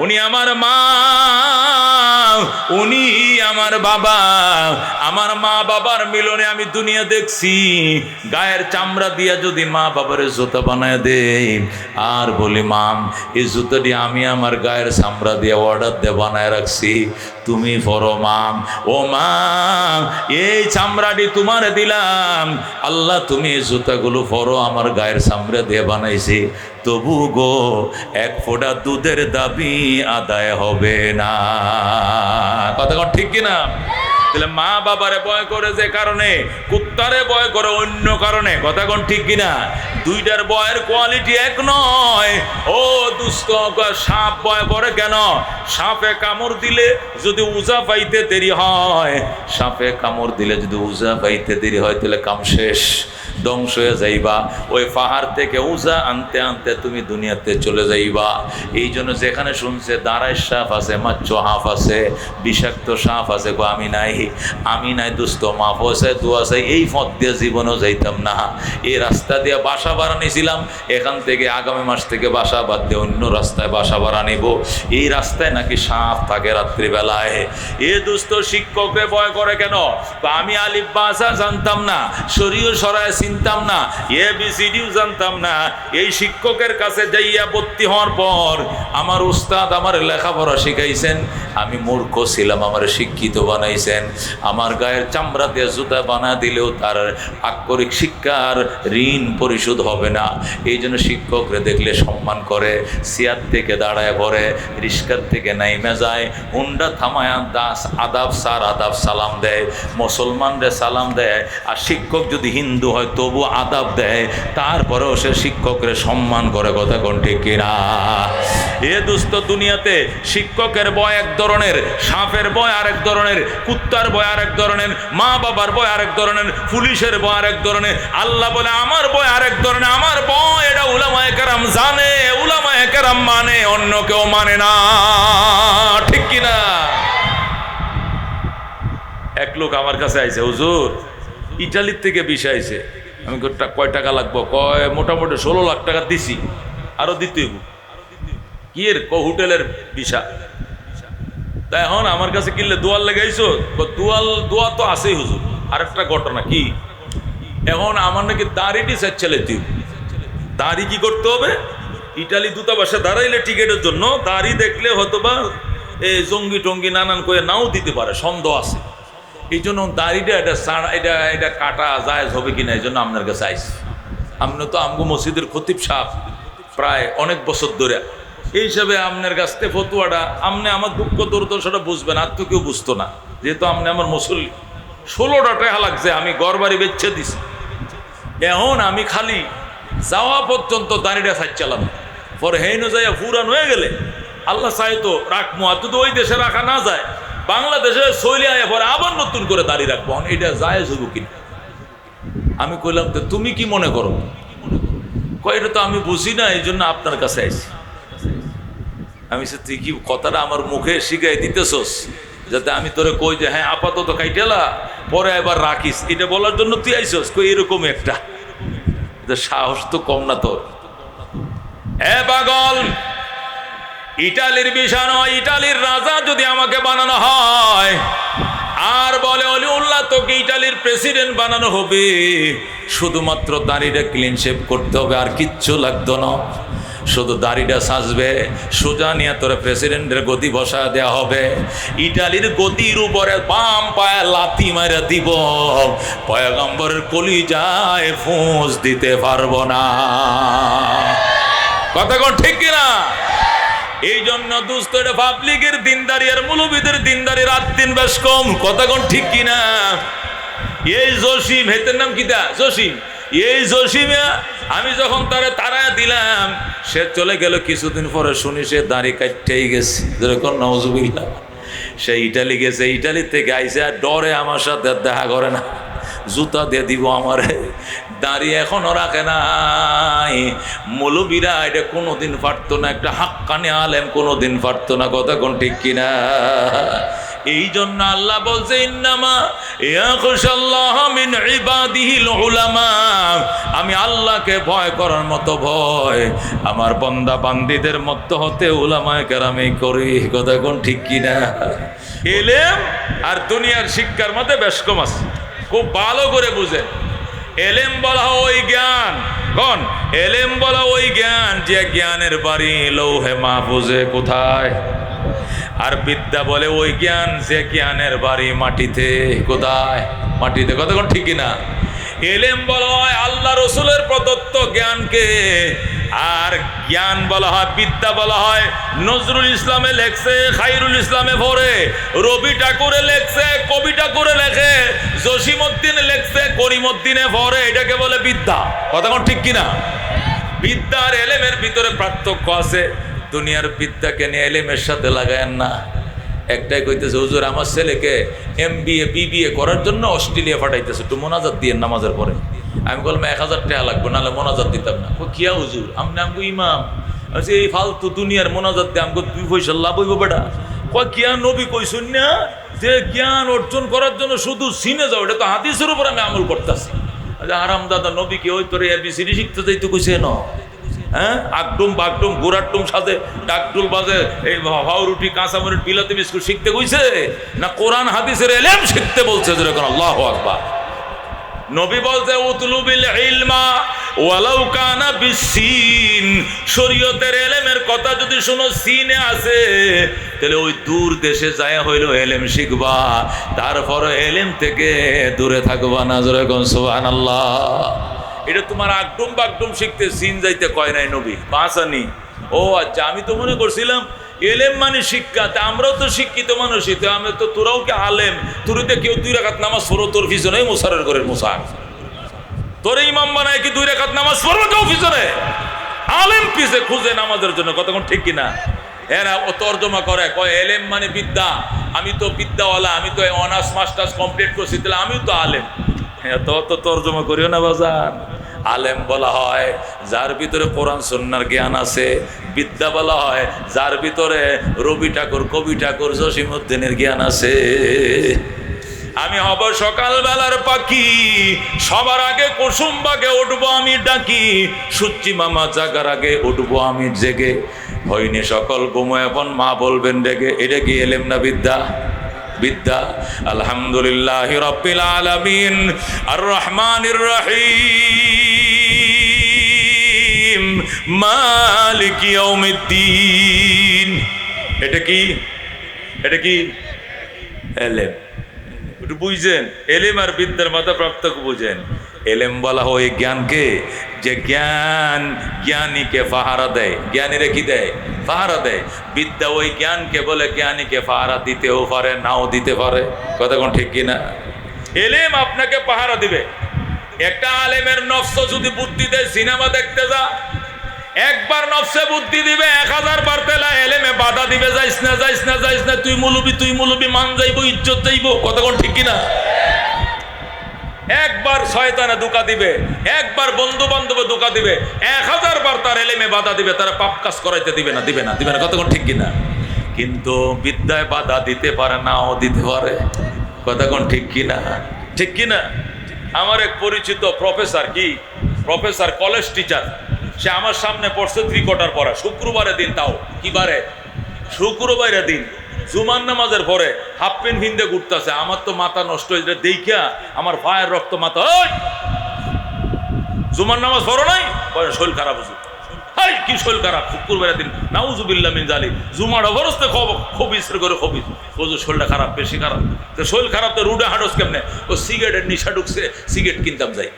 উনি আমার মা, উনি আমার বাবা। আমার মা বাবার মিলনে আমি দুনিয়া দেখছি। গায়ের চামড়া দিয়া যদি মা বাবারে জুতা বানায় দেই আর বলি মা এই জুতাটি আমি আমার গায়ের চামড়া দিয়ে অর্ডার দিয়ে বানায় রাখছি, তুমি পড়ো মা। ও মা, এই চামড়াটি তোমার দিলাম, আল্লাহ তুমি এই জুতাগুলো পরো, আমার গায়ের চামড়া দিয়ে বানাইছি, তবু গো এক ফোঁটা দুধের দাবি আদায় হবে না। কথা কন ঠিক কিনা? তাহলে মা বাবারে ভয় করে যে কারণে, কুত্তারে ভয় করে অন্য কারণে। কথা কোন ঠিক কিনা? দুইটার ভয়ের কোয়ালিটি এক নয়। ও দুষ্ট, সাপ ভয় করে কেন? সাপে কামড় দিলে যদি উজা পাইতে দেরি হয়, সাপে কামড় দিলে যদি উজা পাইতে দেরি হয়, তাহলে কাম শেষ, ধ্বংস হয়ে যাইবা। ওই পাহাড় থেকে উজা আনতে আনতে তুমি দুনিয়াতে চলে যাইবা। এই জন্য যেখানে শুনছে দাঁড়ায় সাপ আছে, মাচ্চ হাফ আছে, বিষাক্ত সাপ আছে, গো আমি নাই, আমি নাই দুস্থ, মাফ আছে, দু আছে, এই পথ দিয়ে জীবনও যাইতাম না। এই রাস্তা দিয়ে বাসা ভাড়া নিয়েছিলাম, এখান থেকে আগামী মাস থেকে বাসা বাদ দিয়ে অন্য রাস্তায় বাসা ভাড়া নিব। এই রাস্তায় নাকি সাপ থাকে রাত্রিবেলায়। এ দুস্থ শিক্ষকরে ভয় করে কেন? আমি আলিফ বাসা জানতাম না, শরীয় সরায় চিনতাম না, ABCDও জানতাম না। এই শিক্ষকের কাছে যাইয়া ভর্তি হওয়ার পর আমার উস্তাদ আমার লেখাপড়া শিখাইছেন, আমি মূর্খ ছিলাম, আমার শিক্ষিত বানাইছেন। আমার গায়ের চামড়া দিয়ে জুতা বানা দিলেও তার আক্ষরিক শিক্ষার ঋণ পরিশোধ হবে না। এই জন্য শিক্ষকরে দেখলে সম্মান করে, চেয়ার থেকে দাঁড়ায় পড়ে, রিস্কার থেকে নাইমে যায়, হুন্ডা থামায় দাস আদাব স্যার আদাব সালাম দেয়, মুসলমানরে সালাম দেয়। আর শিক্ষক যদি হিন্দু হয় তবু আদাব দেয়, তারপরেও সে শিক্ষকরে সম্মান করে। কথা কোন ঠিক কিনা? এ দুস্থ দুনিয়াতে শিক্ষকের ভয় এক ধরনের, সাপের ভয় আরেক ধরনের, কুত্তার ভয় আরেক ধরনের, মা বাবার ভয় আরেক ধরনের, পুলিশের ভয় আরেক ধরনের। আল্লাহ বলে আমার ভয় আরেক ধরনের। আমার ভয় এটা উলামায়ে কেরাম জানে, উলামায়ে কেরাম মানে, অন্য কেউ মানে না। ঠিক কিনা? এক লোক আমার কাছে আইছে, হুজুর ইটালির থেকে বিষয় আইছে। আমি কয় টাকা লাগবো? কয় মোটামুটি 16 লাখ টাকা দিছি, আরো দিতে হইব। কি এর? হোটেলের ভিসা। তা এখন আমার কাছে কিনলে দোয়াল লেগাইছো? দোয়া তো আছেই হুজুর। আরেকটা ঘটনা কি, এখন আমার নাকি দাড়িটি চাচ্ছেলে তুই দাড়ি কি করতে হবে? ইটালি দূতাবাসে দাঁড়াইলে টিকেটের জন্য দাড়ি দেখলে হয়তো বা এই জঙ্গি টঙ্গি নানান করে নাও দিতে পারে, সন্দেহ আছে। এই জন্য দাড়িটা এটা কাটা জায়েজ হবে কিনা, এই জন্য আপনার কাছে আইসি। আপনি তো আমগো মসজিদের খতিব সাহেব প্রায় অনেক বছর ধরে, এই হিসাবে আপনার কাছ থেকে ফতুয়াটা, আপনি আমার দুঃখ দুর্দশাটা বুঝবেন, আর তো কেউ বুঝতো না, যেহেতু আপনি আমার মুসল্লি। 16টা টাকা লাগছে, আমি ঘর বাড়ি বেচে দিছি। এখন আমি খালি যাওয়া পর্যন্ত দাঁড়িয়ে চাচ্ছিলাম, পরে হেন যাইয়া ফুরান হয়ে গেলে আল্লাহ চাইতো রাখবো, আর যদি ওই দেশে রাখা না যায়, বাংলাদেশে চলে আয়া পরে আবার নতুন করে দাঁড়িয়ে রাখবো। এটা জায়েজ হইব কিনা? আমি কইলাম তো তুমি কি মনে করো? কয় এটা তো আমি বুঝি না, এই জন্য আপনার কাছে আইছি। আমি তুই কি কথাটা আমার মুখে শিখাই দিতেছস, যাতে আমি তোরে কই যে হ্যাঁ আপাতত কাইটেলা, পরে এবার রাখিস, এটা বলার জন্য তুই আইসস? কই এরকম একটা সাহস তো কম না তোর। হ্যাঁ পাগল, ইটালির ভিসা নয়, ইটালির রাজা যদি আমাকে বানানো হয় আর বলে অলিউল্লাহ তোকে ইটালির প্রেসিডেন্ট বানানো হবে, শুধুমাত্র দাড়িটা ক্লিন শেভ করতে হবে, আর কিচ্ছু লাগতো না, শুধু দাড়িটা সাজবে, সোজা নিয়ে তোরে প্রেসিডেন্টের গদি বসা দেওয়া হবে। ইটালির গদির উপরে বাম পায়ে লাথি মারা দিব, পয়গম্বরের কলিজায় ফোঁস দিতে পারবো না। কথা কোন ঠিক কিনা? এই জন্য দুস্থ পাবলিকের দিনদারি আর মৌলবীদের দিনদারি রাত দিন বেশ কম। কথা কোন ঠিক কিনা? এই জসিম, হেতের নাম কিতা? জসিম। এই জসিমে আমি যখন তারায় দিলাম, সে চলে গেল, কিছুদিন পরে শুনি সে দাড়ি কাটতেই গেছে, যেরকম নওজুবিল্লাহ। সে ইটালি গেছে, ইটালি থেকে আইসে, আর ডরে আমার সাথে দেখা করে না, জুতা দিয়ে দিব আমারে। দাঁড়িয়ে এখনো রাখে নাই। মৌলবীরা এটা কোনোদিন পারতো না, একটা হাক্কানি আলেম কোনোদিন পারতো না। কথা কোন ঠিক কিনা? এই জন্য আল্লাহ বলছে ইন্নামা ইয়াখশাল্লাহ মিন ইবাদিহিল উলামা, আমি আল্লাহকে ভয় করার মতো ভয় আমার বান্দা বান্দীদের মধ্যে হতে উলামায়ে কেরামই করি। কথা কোন ঠিক কিনা? ইলম আর দুনিয়ার শিক্ষার মধ্যে বেশ কম আছে, খুব ভালো করে বুঝেন। এলেম বলা ওই জ্ঞান, কোন এলেম বলা ওই জ্ঞান যে জ্ঞানের বাড়ি লৌহে মাহফুজে। কোথায়? আর বিদ্যা বলে ওই জ্ঞান যে জ্ঞানের বাড়ি মাটিতে। কোথায়? মাটিতে। কতক্ষণ ঠিক কিনা? এলেম বলা হয় আল্লাহ রসুলের প্রদত্ত জ্ঞানকে, আর জ্ঞান বলা হয়, বিদ্যা বলা হয়। নজরুল ইসলামে লেখছে, খাইরুল ইসলামে ভরে, রবি ঠাকুরে লেখছে, কবি ঠাকুরে লেখে, জসিমউদ্দিন লেখছে, করিমউদ্দিনে ভরে। এটাকে বলে বিদ্যা। কতক্ষণ ঠিক কিনা? বিদ্যা আর এলেমের ভিতরে পার্থক্য আছে। দুনিয়ার বিদ্যাকে নিয়ে এলেমের সাথে লাগায়েন না। একটাই কইতেছে, হুজুর আমার ছেলেকে MBA BBA করার জন্য অস্ট্রেলিয়া পাঠাইতেছে, একটু মোনাজাত দিয়ে নামাজের পরে। আমি বললাম 1000 টাকা লাগবে, নাহলে মোনাজাত দিতাম না। কিয়া হুজুর? আমগো ইমাম আচ্ছা, এই ফালতু দুনিয়ার মোনাজাত দিয়ে আমগো 2 পয়সা লাভ হইব বেটা। কিয়া নবী কইছেন না যে জ্ঞান অর্জন করার জন্য শুধু সিনে যাও? এটা তো হাদিসের উপর আমি আমল করতেছি। আচ্ছা আরাম দাদা, নবী কি ওই তোর ABCD শিখতে যাইতে কইছে না? হ্যাঁ, আগডুম বাগডুম গোড়াটুম সাজে ডাকডুল বাজে, এই হাওরুটি কাঁচামরিচ বিলাতি বিস্কুট শিখতে কইছে না কোরআন হাদিসের এলেম শিখতে বলছে? যেরকম আল্লাহু আকবার। নবী বলছে উতলুবিল ইলমা ওয়ালাউ কানা বিসিন। শরীয়তের এলেমের কথা যদি শুনো সিনে আছে, তাহলে ওই দূর দেশে যায় হইলো এলেম শিখবা, তারপর এলেম থেকে দূরে থাকবা না। যেরকম সুবহানাল্লাহ। এটা তোমার আগডুম বাগডুম শিখতে সিন যাইতে কয় নাই নবী, বাঁচানি। ও আচ্ছা, আমি তো মনে করছিলাম এলেম মানে শিক্ষা। তা আমরাও তো শিক্ষিত মানুষই, তো আমি তো, তোরাও কি আলেম? তোরতে কেউ 2 রাকাত নামাজ পড়ো, তোর পিছনে মুসারের ঘরের মুসার তোর ইমাম বানায় কি 2 রাকাত নামাজ পড়বো কেউ পিছনে? আলেম পিছে খুঁজে নামাজের জন্য। কতক্ষণ ঠিক কিনা? এরা ও তর্জমা করে, কয় এলেম মানে বিদ্যা। আমি তো বিদ্যাওয়ালা, আমি তো অনার্স মাস্টার্স কমপ্লিট করছি, তাহলে আমিও তো আলেম। হ্যাঁ, তো তর্জমা করিও না বাজান। আলেম বলা হয় যার ভিতরে কোরআন সুন্নাহর জ্ঞান আছে। বিদ্যা বলা হয় যার ভিতরে রবি ঠাকুর, কবি ঠাকুর, জসিমউদ্দিনের জ্ঞান আছে। আমি হব সকালবেলার পাখি, সবার আগে কুসুম বাগে উঠবো আমি ডাকি, সুচ্চি মামা জাগার আগে উঠবো আমি জেগে, হয়নি সকল ঘুমোয় এখন মা বলবেন ডেকে। এটা কি এলেম না বিদ্যা? বিদ্যা। আলহামদুলিল্লাহি রাব্বিল আলামিন আর রহমানির রহিম মালিক ইয়াউমিদ্দিন। এটা কি? এটা কি এলেম? একটু বুঝছেন? এলেম আর বিদ্যার মাথা পার্থক্য বুঝেন। এলেম বলা হয় জ্ঞানকে, যে জ্ঞান জ্ঞানীকে পাহারা দেয়। জ্ঞানীরা কি দেয়? পাহারা দেয়। বিদ্যা ওই জ্ঞানকে বলে জ্ঞানীকে পাহারা দিতেও পারে, নাও দিতে পারে। কতক্ষণ ঠিক কিনা? এলেম আপনাকে পাহারা দিবে। একটা আলেমের নফস যদি বুদ্ধি দেয় সিনেমা দেখতে যা, একবার নফসে বুদ্ধি দিবে, 1000 বার তেলা এলেমে বাধা দিবে, যাইস না যাইস না যাইস না, তুই মুলবি, মান যাইবো, ইজ্জত যাইবো। কতক্ষণ ঠিক কিনা? একবার শয়তানে ধোঁকা দিবে, একবার বন্ধু বান্ধবে ধোঁকা দিবে, 1000 বার তার এলেমে বাধা দিবে, তারা পাপ কাজ করাইতে দিবে না, দিবে না, দিবে না। কতক্ষণ ঠিক কিনা? কিন্তু বিদ্যায় বাধা দিতে পারে, নাও দিতে পারে। কতক্ষণ ঠিক কিনা? ঠিক কিনা? আমার এক পরিচিত প্রফেসর, প্রফেসর কলেজ টিচার, সে আমার সামনে পড়ছে 3 কোয়ার্টার পড়া, শুক্রবারের দিন। তাও কি বারে? শুক্রবারের দিন জুমার নামাজের পরে হাফ প্যান্ট ভিন্দে ঘুরতেছে। আমার তো মাথা নষ্ট হয়েছে দেখিয়া, আমার ভাইয়ের রক্ত মাথা। জুমার নামাজ পড়ো নাই? শরীর খারাপ হচ্ছে। হাই কি শরীর খারাপ? শুক্রবারের দিন, নাউজুবিল্লাহ মিন জালিক। জুমার অবস্থা খবিসের করে খবিস, ও যে শরীরটা খারাপ, বেশি খারাপ। তো শরীর খারাপ তো রুডে হাঁটস কেমনে? ও সিগারেটের নিশা ঢুকছে, সিগারেট কিনতাম যাই।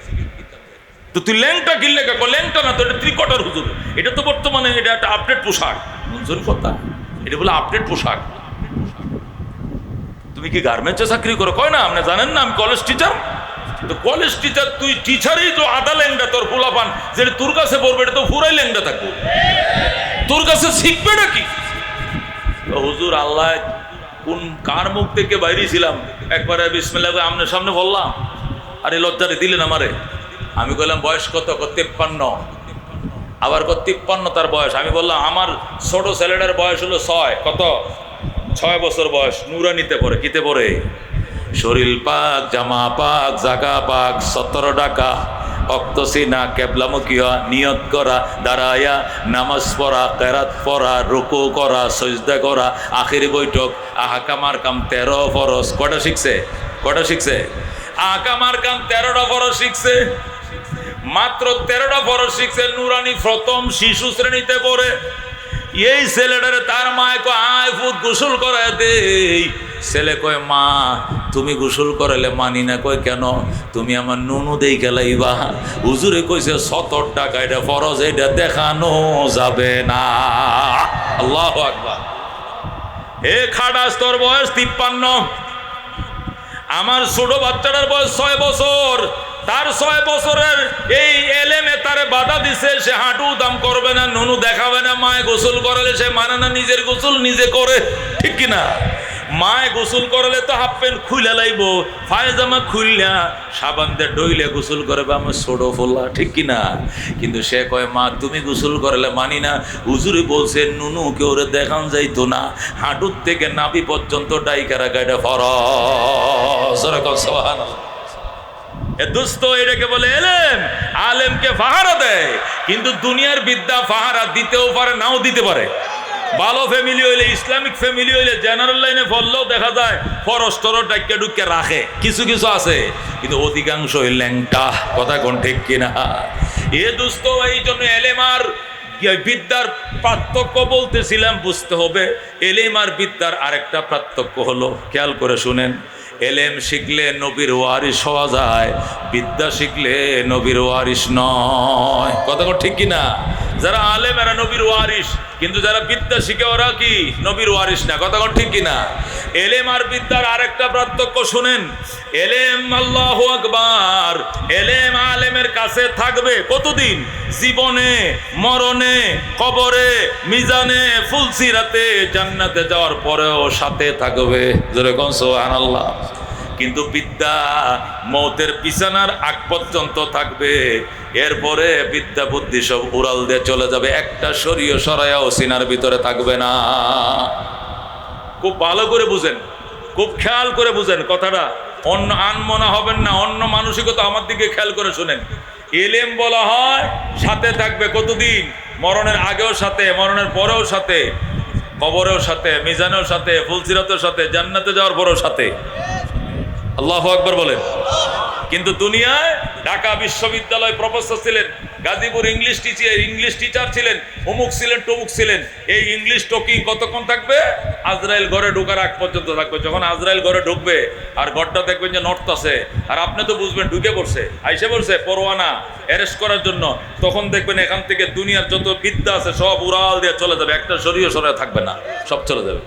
তো তুই ল্যাংটা কিনলে কাকো? ল্যাংটা না তো, এটা 3 কোয়ার্টার হুজুর। এটা তো বর্তমানে এটা একটা আপডেট পোশাক। বুঝুন কথা, এটা বলে আপডেট পোশাক। তুমি কি গার্মেন্টসে চাকরি করো? কয় না, আপনি জানেন না আমি কলেজ টিচার। তো কলেজ টিচার, তুই টিচারই তো আধা ল্যাংটা। তোর পোলাপান যেটা তোর কাছে পড়বে, এটা তো পুরাই ল্যাংটা থাকবো। তোর কাছে শিখবে নাকি? হুজুর আল্লাহ কোন কার মুখ থেকে বাইরে ছিলাম, একবারে বিসমিল্লাহ আপনার সামনে বললাম, আরে লজ্জারে দিলেন আমারে। আমি বললাম বয়স কত? 53। আবার 53 তার বয়স। আমি বললাম আমার ছোট ছেলেটার বয়স হলো 6। কত? 6 বছর বয়স। নুরানিতে পড়ে। কিতে পড়ে? শরীর পাক, জামা পাক, জাগা পাক, 17 টাকা অক্তসিনা, কেবলামুখী হওয়া, নিয়ত করা, দাঁড়ায়া নামাজ পড়া, কেরাত পড়া, রুকু করা, সজদা করা, আখিরি বৈঠক, আহকামার কাম 13 ফরজ। কটা শিখছে? কটা শিখছে? আহকামার কাম 13টা ফরজ শিখছে। মাত্র 13টা ফরজ শিখছে। নুরানি প্রথম শিশু শ্রেণীতে পড়ে। এই ছেলেটারে তার মায় কয় আয় ফুট গোসল করায় দেই। ছেলে কয় মা তুমি গোসল করালে মানি না। কয় কেন? তুমি আমার নুনু দেই খেলাইবা। হুজুরে কইছে 70 টাকা, এটা ফরজ, এটা দেখানো যাবে না। আল্লাহু আকবার। এ খাটাস তোর বয়স 53, আমার ছোট বাচ্চাটার বয়স 6 বছর। তার 6 বছরের এই এলেমে তারে বাধা দিছে, সে হাঁটু দাম করবে না, নুনু দেখাবে না। মায়ে গোসল করালে সে মানে না, নিজের গোসল নিজে করে, ঠিক কিনা? মায়ে গোসল করালে তো হাফ প্যান্ট খুলে লাইব, পায়জামা খুললা সাবান দিয়ে ডইলে গোসল করবে আমার ছোট ফোলা, ঠিক কিনা? কিন্তু সে কয় মা তুমি গোসল করালে মানি না। হুজুরে বলছে নুনু কেউ দেখান যাইতো না, হাঁটুর থেকে নাভি পর্যন্ত ডাইকা রাখা এটা ফরজ। সুবহানাল্লাহ। এ দোস্ত, এটাকে বলে এলেম। আলেমকে ফাহারা দেয়, কিন্তু দুনিয়ার বিদ্যা ফাহারা দিতেও পারে, নাও দিতে পারে। ভালো ফ্যামিলি হইলে, ইসলামিক ফ্যামিলি হইলে জেনারেল লাইনে পড়লেও দেখা যায় ফরস্টর ডাক্কা ডুক্কা রাখে, কিছু কিছু আছে, কিন্তু অধিকাংশ ল্যাংটা। কথা কোন ঠিক কিনা? এ দোস্ত, এই জন্য এলেম আর বিদ্যার পার্থক্য বলতেছিলাম, বুঝতে হবে। এলেম আর বিদ্যার আরেকটা পার্থক্য হলো, খেয়াল করে শুনেন। এলেম শিখলে নবীর ওয়ারিস হওয়া যায়, বিদ্যা শিখলে নবীর ওয়ারিস নয়। কথা ঠিক কিনা? যারা আলেম এরা নবীর ওয়ারিস, কিন্তু যারা বিদ্যা শিখে ওরা কি নবীর ওয়ারিস না। কথা ঠিক কিনা? এলেম আর বিদ্যার আরেকটা পার্থক্য শুনেন। এলেম, আল্লাহু আকবার, এলেম আলেমের কাছে থাকবে কতদিন? জীবনে, মরণে, কবরে, মিজানে, ফুলসিরাতে, জান্নাতে যাওয়ার পরেও সাথে থাকবে। জোরে কোন সুবহানাল্লাহ। কিন্তু বিদ্যা মওতের বিছানার আগ পর্যন্ত থাকবে, এরপরে বিদ্যা বুদ্ধি সব উড়াল দিয়ে চলে যাবে, একটা শরীয় সরায়াও সিনার ভিতরে থাকবে না। খুব ভালো করে বুঝেন, খুব খেয়াল করে বুঝেন কথাটা, অন্য আনমনা হবেন না, অন্য মানসিকতা আমার দিকে খেয়াল করে শুনেন। এলেম বলা হয় সাথে থাকবে কতদিন? মরণের আগেও সাথে, মরণের পরেও সাথে, কবরেও সাথে, মিজানেও সাথে, ফুলসিরাতের সাথে, জান্নাতে যাওয়ার পরেও সাথে। আল্লাহু আকবার বলেন। কিন্তু দুনিয়ায় ঢাকা বিশ্ববিদ্যালয় প্রফেসর ছিলেন, গাজীপুর ইংলিশ টিচার ছিলেন, অমুক ছিলেন, টমুক ছিলেন। এই ইংলিশ টকিং কতক্ষণ থাকবে? আজরাইল ঘরে ঢোকার আগ পর্যন্ত থাকবে। যখন আজরাইল ঘরে ঢুকবে আর ঘরটা দেখবেন যে নড়তাছে, আর আপনি তো বুঝবেন ঢুকে পড়ছে, আইসে পড়ছে পরোয়ানা অ্যারেস্ট করার জন্য, তখন দেখবেন এখান থেকে দুনিয়ার যত বিদ্যা আছে সব উড়াল দিয়ে চলে যাবে, একটা শরীয় সরায় থাকবে না, সব চলে যাবে।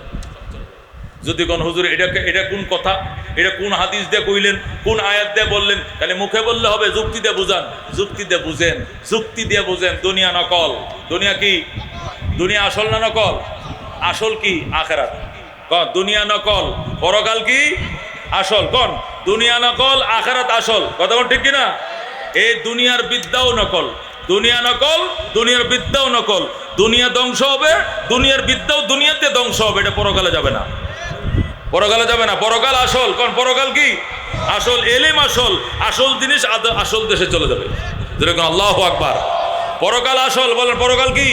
যদি কোন হুজুর এটা কোন কথা, এটা কোন হাদিস দিয়ে কইলেন, কোন আয়াত দিয়ে বললেন, তাহলে মুখে বললে হবে? যুক্তি দিয়ে বুঝান, যুক্তি দিয়ে বুঝেন, যুক্তি দিয়ে বুঝেন। দুনিয়া নকল। দুনিয়া কি? দুনিয়া আসল না নকল? আসল কি? আখিরাত। কোন? দুনিয়া নকল, পরকাল কি? আসল। কোন? দুনিয়া নকল, আখিরাত আসল। কথা কোন ঠিক কিনা? এই দুনিয়ার বিদ্যাও নকল, দুনিয়া নকল, দুনিয়ার বিদ্যাও নকল। দুনিয়া ধ্বংস হবে, দুনিয়ার বিদ্যাও দুনিয়াতে ধ্বংস হবে, এটা পরকালে যাবে না, পরকালে যাবে না। পরকাল আসল। কোন? পরকাল কি? আসল। এলেম আসল, আসল জিনিস আসল দেশে চলে যাবে। যেরকম আল্লাহু আকবার। পরকাল আসল, বলেন পরকাল কি?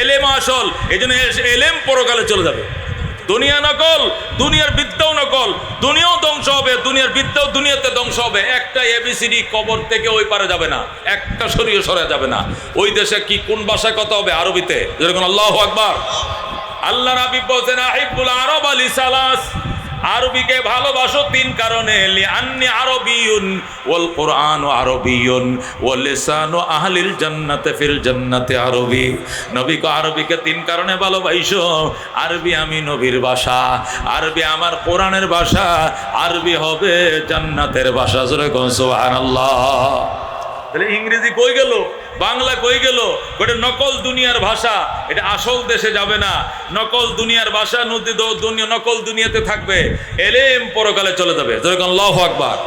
এলেম আসল, এই জন্য এলেম পরকালে চলে যাবে। দুনিয়া নকল, দুনিয়ার বিদ্যাও নকল, দুনিয়াও ধ্বংস হবে, দুনিয়ার বিদ্যাও দুনিয়াতে ধ্বংস হবে। একটা এবিসিডি কবর থেকে ওই পারে যাবে না, একটা শরীয় সরে যাবে না। ওই দেশে কি কোন ভাষায় কথা হবে? আরবিতে। যেরকম আল্লাহু আকবার। আল্লাহ রাব্বি বলেন আহিব্বুল আরব লিসালাস, আরবিকে ভালোবাসো 3 কারণে। লিআন্নি আরবিয়ুন ওয়াল কুরআনু আরবিয়ুন ওয়াল লিসানু আহলিল জান্নাতি ফিল জান্নাতি আরবি। নবীকে আরবিকে 3 কারণে ভালোবাসো। আরবি আমি নবীর ভাষা, আরবি আমার কোরআনের ভাষা, আরবি হবে জান্নাতের ভাষা। জোরে কোন সুবহানাল্লাহ। তাহলে ইংরেজি কই গেল, বাংলা কই গেল? ওটা নকল দুনিয়ার ভাষা, এটা আসল দেশে যাবে না। নকল দুনিয়ার ভাষা নকল দুনিয়াতে থাকবে, এলেম পরকালে চলে যাবে। যেরকম আল্লাহু আকবার।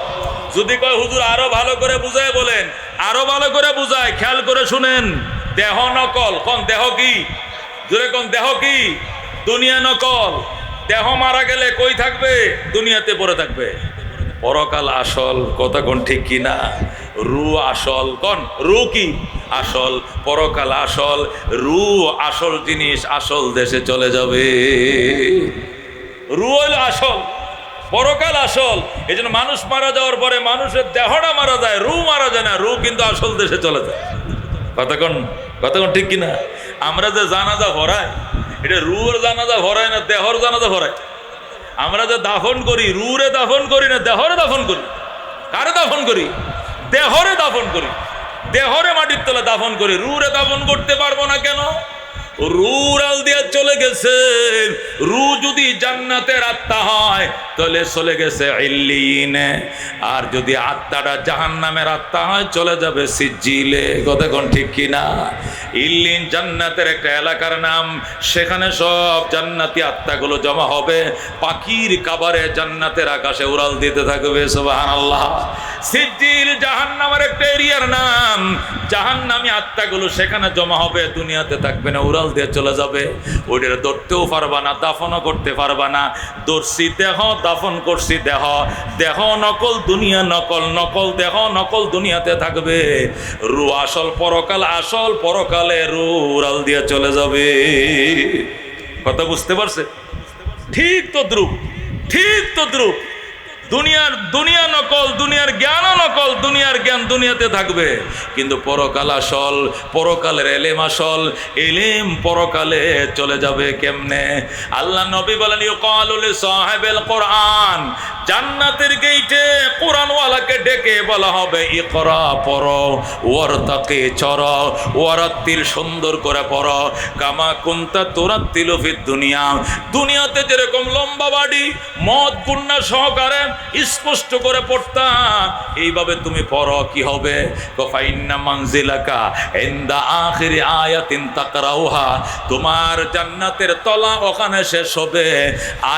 যদি কয় হুজুর আরো ভালো করে বুঝায় বলেন, আরো ভালো করে বুঝায়, খেয়াল করে শুনেন। দেহ নকল। কোন? দেহ কি? জোরে কোন? দেহ কি? দুনিয়া নকল। দেহ মারা গেলে কই থাকবে? দুনিয়াতে পড়ে থাকবে। পরকাল আসল। কথা কোন ঠিক কিনা? রু আসল। কোন? রু কি? আসল। পরকাল আসল, রু আসল জিনিস আসল দেশে চলে যাবে। রু হইল আসল, পরকাল আসল। এই জন্য মানুষ মারা যাওয়ার পরে মানুষের দেহটা মারা যায়, রু মারা যায় না। রু কিন্তু আসল দেশে চলে যায়। কথা কোন ঠিক কিনা? আমরা যে জানাজা ভরাই, এটা রুর জানাজা ভরাই না দেহর জানাজা ভরাই? আমরা যে দাফন করি, রুরে দাফন করি না দেহরে দাফন করি? কারে দাফন করি? দেহরে দাফন করি, দেহরে মাটির তলে দাফন করি। রুরে দাফন করতে পারবো না কেন? রুরাল দিয়ে চলে গেছে। রু যদি জান্নাতের আত্মা হয় তাহলে চলে গেছে ইল্লিনে, আর যদি আত্মাটা জাহান্নামের আত্মা হয় চলে যাবে সিজ্জিলে। কথা কোন ঠিক কিনা? ইল্লিন জান্নাতের একটা এলাকার নাম, সেখানে সব জান্নাতি আত্মাগুলো জমা হবে, পাখির কাবারে জান্নাতের আকাশে উড়াল দিতে থাকবে। সুবহানাল্লাহ। সিজ্জিল জাহান্নামের একটা এরিয়ার নাম, জাহান্নামী আত্মাগুলো সেখানে জমা হবে, দুনিয়াতে থাকবে না, উড়াল দিয়ে চলে যাবে। ওইটার ধরতেও পারবা না, দাফনও করতে পারবা না। ধরছি দেহ, দাফন করছি দেহ, দেহ নকল, দুনিয়া নকল, নকল দেহ, নকল দুনিয়াতে থাকবে। রু আসল, পরকাল আসল, পরকালে রু উড়াল দিয়ে চলে যাবে। কথা বুঝতে পারছে? ঠিক তদ্রুপ, ঠিক তদ্রুপ দুনিয়া নকল, দুনিয়ার জ্ঞানও নকল, দুনিয়ার জ্ঞান দুনিয়াতে থাকবে, কিন্তু পরকাল আসল, পরকালের এলেম আসল, এলেম পরকালে চলে যাবে কেমনে? আল্লাহ নবী বলেন ইউকালু লিসাহিবিল কোরআন, জান্নাতের গেইটে কোরআনওয়ালাকে ডেকে বলা হবে ইকরা, পড়ো, ওয়ারতাকি, চড়ো, ওয়ারাত্তিল, সুন্দর করে পড়ো, কামা কুনতা তুরাত্তিলু ফিদ দুনিয়া, দুনিয়াতে যেরকম লম্বা বাড়ি মদ গুন্না সহকারে স্পষ্ট করে পড়তা, এইভাবে তুমি পড়ো। কি হবে? ফাইন্না মানজিলাকা ইনদা আখিরি আয়াতিন তাকরাউহা, তোমার জান্নাতের তলা ওখানে শেষ হবে,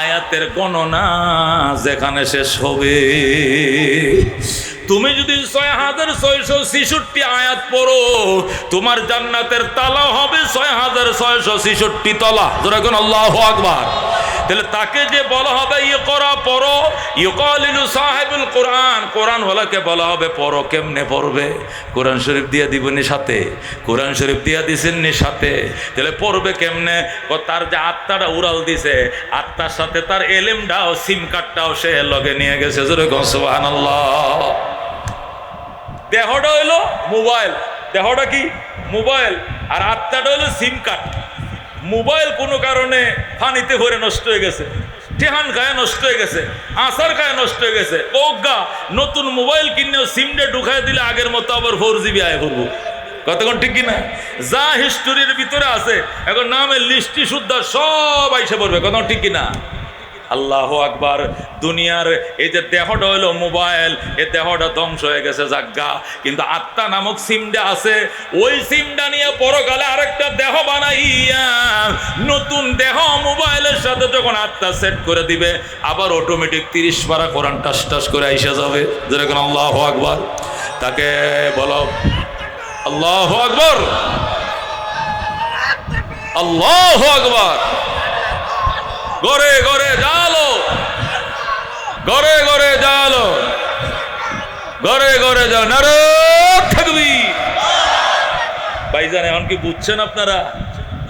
আয়াতের গণনা যেখানে শেষ হবে। তুমি যদি ৬৬৬৬ আয়াত পড়ো, তোমার জান্নাতের তালা হবে ৬৬৬৬ তলা। যেরকম আল্লাহু আকবার। তাহলে তাকে যে বলা হবে ইকরা, পড়ো, ইউকালিলু সাহিবুল কোরআন, কোরআনওয়ালাকে বলা হবে পড়ো। কেমনে পড়বে? কোরআন শরীফ দিয়ে দিবেনি সাথে, কোরআন শরীফ দিয়ে দিছেননি সাথে, তাহলে পড়বে কেমনে? তার যে আত্মাটা উড়াল দিছে, আত্মার সাথে তার এলেমটাও, সিম কার্ডটাও সে লগে নিয়ে গেছে। যেরকম সুবহানাল্লাহ। দেহটা হইলো মোবাইল, দেহটা কি? মোবাইল, আর আত্মাটা হইলো সিম কার্ড। মোবাইল কোনো কারণে পানিতে ভরে নষ্ট হয়ে গেছে, টেহান গায়ে নষ্ট হয়ে গেছে, আসার গায়ে নষ্ট হয়ে গেছে, ওগা নতুন মোবাইল কিনেও সিমটা ঢুকাই দিলে আগের মতো আবার 4GB আয় করবো। কতক্ষণ ঠিক কিনা? যা হিস্টোরির ভিতরে আছে এখন নামের লিস্টি শুদ্ধা সব আইসে পড়বে। কতক্ষণ ঠিক কিনা? আল্লাহু আকবার। দুনিয়ার এই যে দেহটা হইলো মোবাইল, এই দেহটা ধ্বংস হয়ে গেছে জাগ্গা, কিন্তু আত্মা নামক সিমটা আছে, ওই সিমটা নিয়ে পরকালে আরেকটা দেহ বানাইয়া নতুন দেহ মোবাইলের সাথে যখন আত্মা সেট করে দিবে, আবার অটোমেটিক 30 পারা কোরআন টাস টাস করে আইসা যাবে। যেরকম আল্লাহু আকবার। তাকে বলো আল্লাহু আকবার, আল্লাহু আকবার। ঘরে ঘরে জালো, ঘরে ঘরে জালো, ঘরে ঘরে যাও, নারে তাকবীর। ভাইজান এখন কি বুঝছেন আপনারা?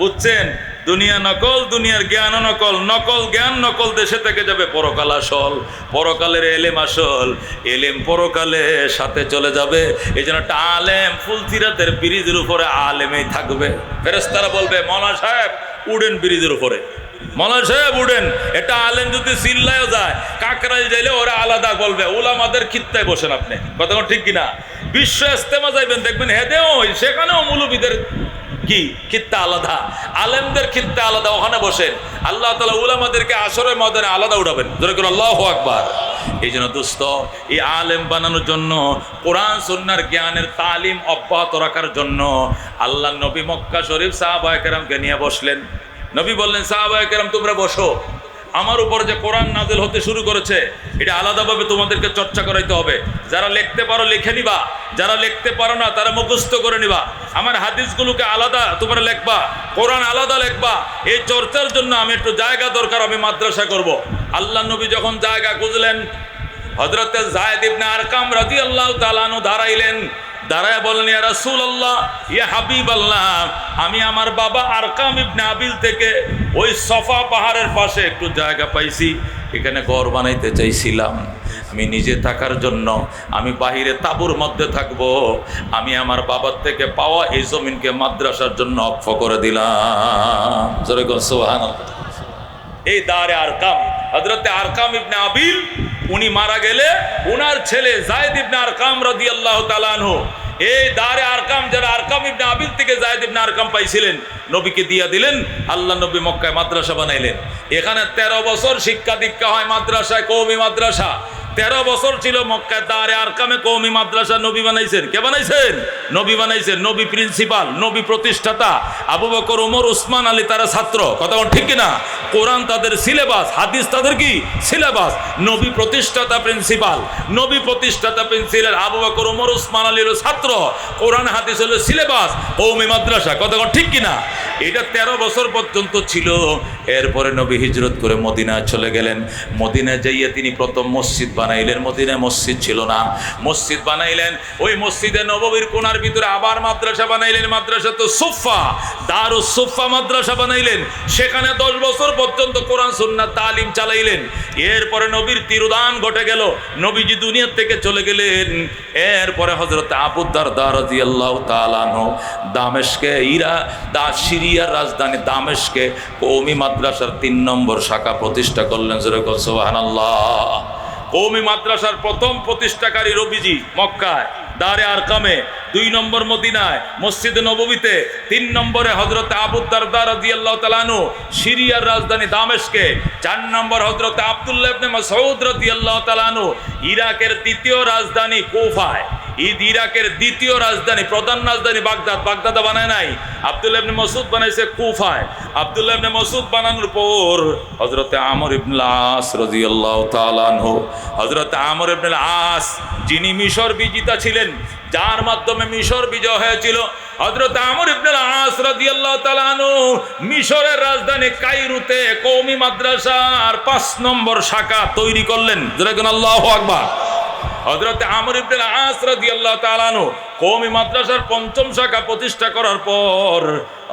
বুঝছেন? দুনিয়া নকল, দুনিয়ার জ্ঞান নকল, নকল জ্ঞান নকল দেশে থেকে যাবে, পরকাল আসল, পরকালের এলেম আসল, এলেম পরকালে সাথে চলে যাবে। এই জন্য একটা আলেম ফুলসিরাতের ব্রিজের উপরে আলেমেই থাকবে। ফেরেশতারা বলবে মৌলানা সাহেব উড়েন ব্রিজের উপরে, মৌলানা সাহেব উড়েন। এটা আলেম যদি চিল্লায়ও যায়, কাকরাইল যাইলে ওরা আলাদা বলবে উলামাদের খিত্তায় বসেন আপনি। কতক্ষণ ঠিক কিনা? বিশ্ব ইস্তেমা যাইবেন, দেখবেন হেদেও সেখানেও মৌলবীদের কি খিত্তা আলাদা, আলেমদের খিত্তা আলাদা, ওখানে বসেন। আল্লাহ তাআলা উলামাদেরকে আসরের ময়দানে আলাদা উঠাবেন। জোরে করে আল্লাহু আকবার। এই জন্য দোস্ত, এই আলেম বানানোর জন্য, কোরআন সুন্নাহর জ্ঞানের তালিম অব্যাহত রাখার জন্য আল্লাহ নবী মক্কা শরীফ সাহাবায়ে কেরামকে নিয়ে বসলেন। নবী বললেন সাহাবায়ে কেরাম তোমরা বসো, আমার উপর যে কোরআন নাজিল হতে শুরু করেছে এটা আলাদাভাবে তোমাদেরকে চর্চা করাইতে হবে। যারা লিখতে পারো লিখে নিবা, যারা লিখতে পারো না তারা মুখস্থ করে নিবা। আমার হাদিসগুলোকে আলাদা তোমরা লিখবা, কোরআন আলাদা লিখবা। এই চর্চার জন্য আমি একটু জায়গা দরকার, আমি মাদ্রাসা করব। আল্লাহ নবী যখন জায়গা খুঁজলেন, হযরতে যায়েদ ইবনে আরকাম রাদিয়াল্লাহু তাআলা আনহু দাঁড়াইলেন। দাঁড়ায় বলেন ইয়া রাসূলুল্লাহ, ইয়া হাবিবাল্লাহ, আমি আমার বাবা আরকাম ইবনে আবিল থেকে ওই সফা পাহাড়ের পাশে একটু জায়গা পাইছি, এখানে ঘর বানাইতে চাইছিলাম। আমি নিজে থাকার জন্য আমি বাহিরে তাঁবুর মধ্যে থাকবো। আমি আমার বাবার থেকে পাওয়া এই জমিনকে মাদ্রাসার জন্য অক্ষ করে দিলাম। জোরে বল সুবহানাল্লাহ। এই দারে আরকাম, হযরতে আরকাম ইবনে আবিল উনি মারা গেলে ওনার ছেলে যায়েদ ইবনে আরকাম রাদিয়াল্লাহু তাআলা আনহু এই দারে আরকাম, যারা আরকাম ইবনে আবিল থেকে যায়েদ ইবনে আরকাম পাইছিলেন, নবীকে দিয়া দিলেন। আল্লাহ নবী মক্কায় মাদ্রাসা বানাইলেন। এখানে 13 বছর শিক্ষা দীক্ষা হয় মাদ্রাসায়, কওমি মাদ্রাসা। 13 বছর ছিল মক্কায় দারে আরকামে কওমি মাদ্রাসা। নবী বানাইছেন। কে বানাইছেন? নবী বানাইছেন। নবী প্রিন্সিপাল, নবী প্রতিষ্ঠাতা। আবু বকর, ওমর, উসমান, আলী তারা ছাত্র। কথা বল ঠিক কিনা? কোরআন তাদের সিলেবাস, হাদিস তাদের কি সিলেবাস। নবী প্রতিষ্ঠাতা প্রিন্সিপাল, নবী প্রতিষ্ঠাতা প্রিন্সিপাল। আবু বকর, ওমর, উসমান, আলীর ছাত্র। কোরআন হাদিস হলো সিলেবাস, কওমি মাদ্রাসা। কথা বল ঠিক কিনা? এটা 13 বছর পর্যন্ত ছিল। এরপরে নবী হিজরত করে মদিনায় চলে গেলেন। মদিনায় যাইয়া তিনি প্রথম মসজিদ বানাইলেন। মদিনায় মসজিদ ছিল না, মসজিদ বানাইলেন। ওই মসজিদে নববীর কোণার ভিতরে আবার মাদ্রাসা বানাইলেন। মাদ্রাসা তো সুফা, দারুস সুফা মাদ্রাসা বানাইলেন। সেখানে 10 বছর পর্যন্ত কোরআন সুন্নাত তালিম চালাইলেন। এরপরে নবীর তিরোধান ঘটে গেল, নবীজি দুনিয়া থেকে চলে গেলেন। এরপরে হযরত আবু দারদা রাদিয়াল্লাহু তাআলা আনহু দামেস্কে, সিরিয়ার রাজধানী দামেস্কে কওমি মাদ্রাসার 3 নম্বর শাখা প্রতিষ্ঠা করলেন। জোরে বল সুবহানাল্লাহ। কওমি মাদ্রাসার প্রথম প্রতিষ্ঠাকারী রবিজি মক্কায় দারে আরকামে, 2 নম্বর মদিনায় মসজিদে নববীতে, 3 নম্বরে হযরত আবু দারদা রাদিয়াল্লাহু তাআলা আনহু সিরিয়ার রাজধানী দামেস্কে, 4 নম্বর হযরত আব্দুল্লাহ ইবনে মাসউদ রাদিয়াল্লাহু তাআলা আনহু ইরাকের 2য় রাজধানী কুফায়। ইরাকের 2য় রাজধানী, প্রধান রাজধানী বাগদাদ। বাগদাদ বানায় নাই, আব্দুল্লাহ ইবনে মাসউদ বানাইছে কুফায়। আব্দুল্লাহ ইবনে মাসউদ বানানোর পর হযরতে আমর ইবনে আস রাদিয়াল্লাহু তাআলা আনহু, হযরতে আমর ইবনে আস যিনি মিশর বিজিতা ছিলেন, যার মাধ্যমে মিশর বিজয় হয়েছিল, হযরত আমর ইবনে আস রাদিয়াল্লাহু তাআলা আনহু মিশরের রাজধানী কায়রোতে কওমি মাদ্রাসার 5 নম্বর শাখা তৈরি করলেন। যারা কোন আল্লাহু আকবার। হযরত আমর ইবনে আস রাদিয়াল্লাহু তাআলা আনহু কওমি মাদ্রাসার 5ম শাখা প্রতিষ্ঠা করার পর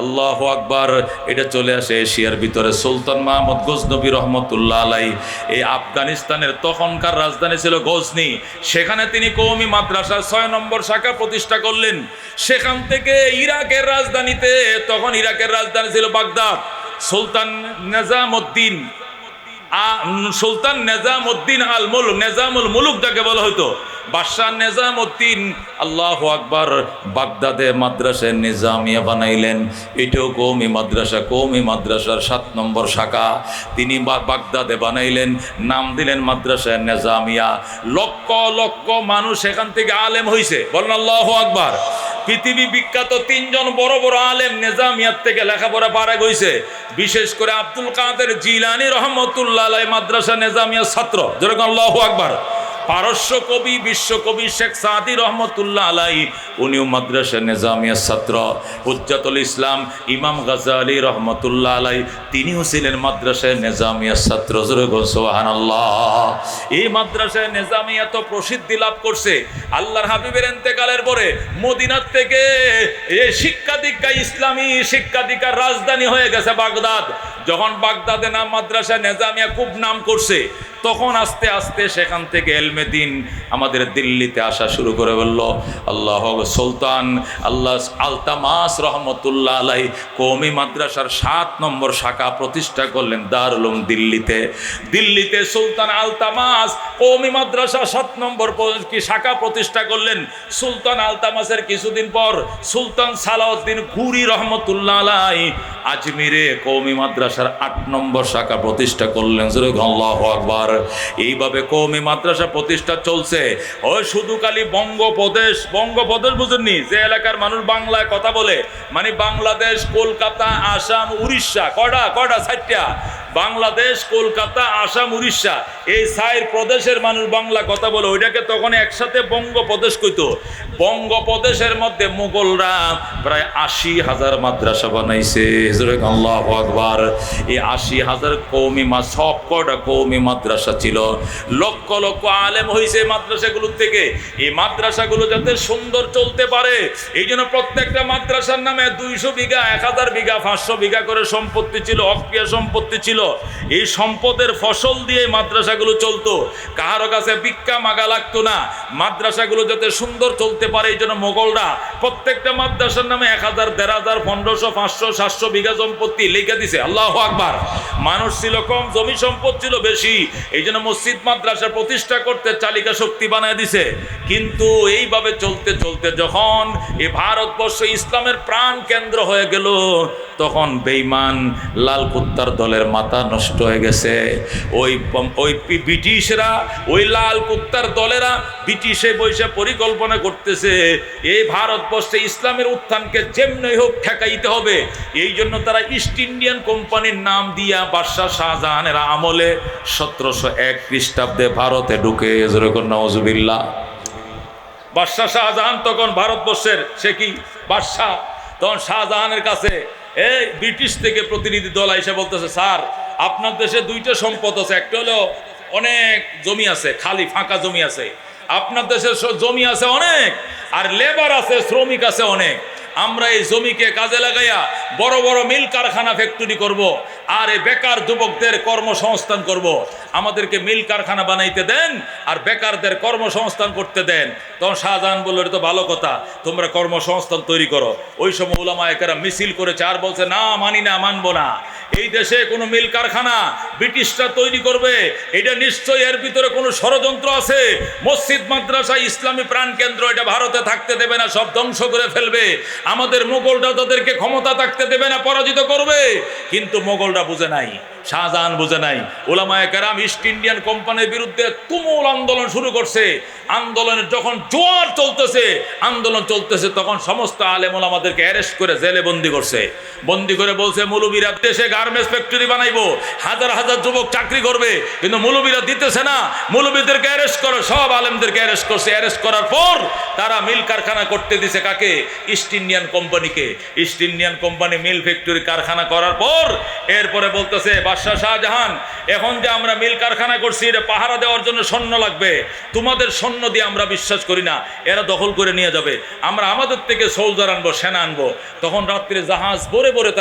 আল্লাহু আকবার, এটা চলে আসে এশিয়ার ভিতরে। সুলতান মাহমুদ গজনবী রহমতুল্লাহ আলাইহি এই আফগানিস্তানের তখনকার রাজধানী ছিল গজনি, সেখানে তিনি কওমি মাদ্রাসার 6 নম্বর শাখা প্রতিষ্ঠা করলেন। সেখান থেকে ইরাকের রাজধানীতে, তখন ইরাকের রাজধানী ছিল বাগদাদ, সুলতান নেজামউদ্দিন আল মুলক, নেজামুল মুলুক যাকে বলা হতো, বাদশাহ নেজামউদ্দিন, আল্লাহু আকবার, বাগদাদে মাদ্রাসা নিজামিয়া বানাইলেন। এটাও কওমি মাদ্রাসা। কওমি মাদ্রাসার 7 নম্বর শাখা তিনি বাগদাদে বানাইলেন, নাম দিলেন মাদ্রাসা নিজামিয়া। লক্ষ লক্ষ মানুষ এখান থেকে আলেম হইছে। বলেন আল্লাহু আকবার। পৃথিবী বিখ্যাত 3 জন বড় বড় আলেম নিজামিয়াত থেকে লেখাপড়া পারে গইছে। বিশেষ করে আব্দুল কাদের জিলানী রহমতুল্লাহ আলাইহি মাদ্রাসা নিজামিয়ার ছাত্র। যেরকম আল্লাহু আকবার। পারস্য কবি, বিশ্বকবি শেখ সাদি রহমতুল্লাহ আলাইহি উনিও মাদ্রাসা নিজামিয়ার ছাত্র। হুজ্জাতুল ইসলাম ইমাম গাজ্জালী রহমতুল্লাহ আলাইহি তিনিও ছিলেন মাদ্রাসা নিজামিয়ার ছাত্র। সুবহানাল্লাহ। এই মাদ্রাসা নিজামিয়া তো প্রসিদ্ধি লাভ করছে আল্লাহর হাবিবের ইন্তেকালের পরে। মদিনার থেকে এই শিক্ষা দীক্ষা, ইসলামী শিক্ষা দীক্ষার রাজধানী হয়ে গেছে বাগদাদ। যখন বাগদাদে নাম মাদ্রাসা নিজামিয়া খুব নাম করছে, তখন আস্তে আস্তে সেখান থেকে এলমে দিন আমাদের দিল্লিতে আসা শুরু করে বলল। আল্লাহ সুলতান আল্লাহ আলতামাস রহমতুল্লাহ আলাইহি কওমি মাদ্রাসার 7 নম্বর শাখা প্রতিষ্ঠা করলেন দারুল উলুম দিল্লিতে। দিল্লিতে সুলতান আলতামাস কওমি মাদ্রাসা 7 নম্বর শাখা প্রতিষ্ঠা করলেন। সুলতান আলতামাসের কিছুদিন পর সুলতান সালাউদ্দিন ঘুরি রহমতুল্লাহ আলাইহি আজমিরে কওমি মাদ্রাসার 8 নম্বর শাখা প্রতিষ্ঠা করলেন। আল্লাহু আকবার। এইভাবে কওমি মাদ্রাসা প্রতিষ্ঠা চলছে। ওই শুধু খালি বঙ্গপ্রদেশ বুঝেননি, যে এলাকার মানুষ বাংলায় কথা বলে, মানে বাংলাদেশ, কলকাতা, আসাম, উড়িষ্যা, কয়টা 4টা। বাংলাদেশ, কলকাতা, আসাম, উড়িষ্যা, এই 4 প্রদেশের মানুষ বাংলা কথা বলে, ওইটাকে তখন একসাথে বঙ্গপ্রদেশ কইতো। বঙ্গপ্রদেশের মধ্যে মুঘলরা প্রায় 80,000 মাদ্রাসা বানাইছে। আল্লাহু আকবার। এই 80,000 কওমি সব কয়টা কওমি মাদ্রাসা ছিল। লক্ষ লক্ষ আলেম হয়েছে মাদ্রাসাগুলোর থেকে। এই মাদ্রাসাগুলো যাতে সুন্দর চলতে পারে, এই জন্য প্রত্যেকটা মাদ্রাসার নামে 200 বিঘা, 1000 বিঘা, 500 বিঘা করে সম্পত্তি ছিল, অক্রিয় সম্পত্তি ছিল। ছিল, এই সম্পদের ফসল দিয়ে মাদ্রাসাগুলো চলতো। কারো কাছে ভিক্ষা মাগা লাগতো না। মাদ্রাসাগুলো যাতে সুন্দর চলতে পারে এই জন্য মোগলরা প্রত্যেকটা মাদ্রাসার নামে 1000, 1500, 1500, 500, 700 বিঘা সম্পত্তি লিখে দিছে। আল্লাহু আকবার। মানুষ ছিল কম, জমি সম্পদ ছিল বেশি, এই জন্য মসজিদ মাদ্রাসা প্রতিষ্ঠা করতে চালিকা শক্তি বানায় দিছে। কিন্তু এইভাবে চলতে চলতে যখন এই ভারতবর্ষ ইসলামের প্রাণ কেন্দ্র হয়ে গেল, তখন বেঈমান লাল কুত্তার দলের মাথা নষ্ট হয়ে গেছে। ওই ব্রিটিশরা, ওই লাল কুত্তার দলেরা ব্রিটিশে বসে পরিকল্পনা করতেছে এই ভারতবর্ষে ইসলামের উত্থানকে যেমনি হোক ঠেকাইতে হবে। এই জন্য তারা ইস্ট ইন্ডিয়ান কোম্পানির নাম দিয়া বাদশাহ শাহজাহানের আমলে 1701 খ্রিস্টাব্দে ভারতে ঢুকে, যেরকম নওয়াজুবিল্লাহ। বাদশাহ শাহজাহান তখন ভারতবর্ষের, সে কি বাদশাহ, তখন শাহজাহানের কাছে এই ব্রিটিশ থেকে প্রতিনিধি দল এসে বলতেছে, স্যার আপনার দেশে দুইটা সম্পদ আছে, একটা হলো অনেক জমি আছে, খালি ফাঁকা জমি আছে, আপনার দেশের জমি আছে অনেক, আর লেবার আছে, শ্রমিক আছে অনেক। আমরা এই জমিকে কাজে লাগাইয়া বড় বড় মিল কারখানা ফ্যাক্টরি করব, আর এই বেকার যুবকদের কর্মসংস্থান করব। আমাদেরকে মিল কারখানা বানাইতে দেন আর বেকারদের কর্মসংস্থান করতে দেন। তখন শাহজাহান বলল, এটা তো ভালো কথা, তোমরা কর্মসংস্থান তৈরি করো। ওই সময় উলামায়ে কেরাম মিছিল করেছে আর বলছে, না মানি না, মানবো না। এই দেশে কোনো মিল কারখানা ব্রিটিশরা তৈরি করবে, এটা নিশ্চয়ই এর ভিতরে কোনো ষড়যন্ত্র আছে। মসজিদ মাদ্রাসা ইসলামী প্রাণকেন্দ্র, এটা ভারতে থাকতে দেবে না, সব ধ্বংস করে ফেলবে। আমাদের মোগলরা তাদেরকে ক্ষমতা থাকতে দেবে না, পরাজিত করবে। কিন্তু মোগলরা বুঝে নাই, শাহজাহান বুঝে নাই। উলামায়ে কেরাম ইস্ট ইন্ডিয়ান কোম্পানির বিরুদ্ধে তুমুল আন্দোলন শুরু করছে। আন্দোলনের যখন জোয়ার চলতেছে, আন্দোলন চলতেছে, তখন সমস্ত আলেম ওলামাদেরকে অ্যারেস্ট করে জেলে বন্দি করছে। বন্দি করে বলছে, মৌলবীরা দেশে গার্মেন্টস ফ্যাক্টরি বানাইবো, হাজার হাজার যুবক চাকরি করবে, কিন্তু মৌলবীরা দিতেছে না, মৌলবীদেরকে অ্যারেস্ট করো। সব আলেমদেরকে অ্যারেস্ট করছে। অ্যারেস্ট করার পর তারা মিল কারখানা করতে দিছে কাকে? ইস্ট ইন্ডিয়ান কোম্পানিকে। East Indian company mill factory কারখানা করার পর এরপরে বলতেছে, বাদশাহ শাহজাহান, এখন যে আমরা মিল কারখানা করছি, এটা পাহারা দেওয়ার জন্য সৈন্য লাগবে, তোমাদের সৈন্য দিয়ে আমরা বিশ্বাস করি না, এরা দখল করে নিয়ে যাবে, আমরা আমাদের থেকে সোলজার আনবো, সেনা আনবো। তখন রাত্রে জাহাজ ভরে ভরে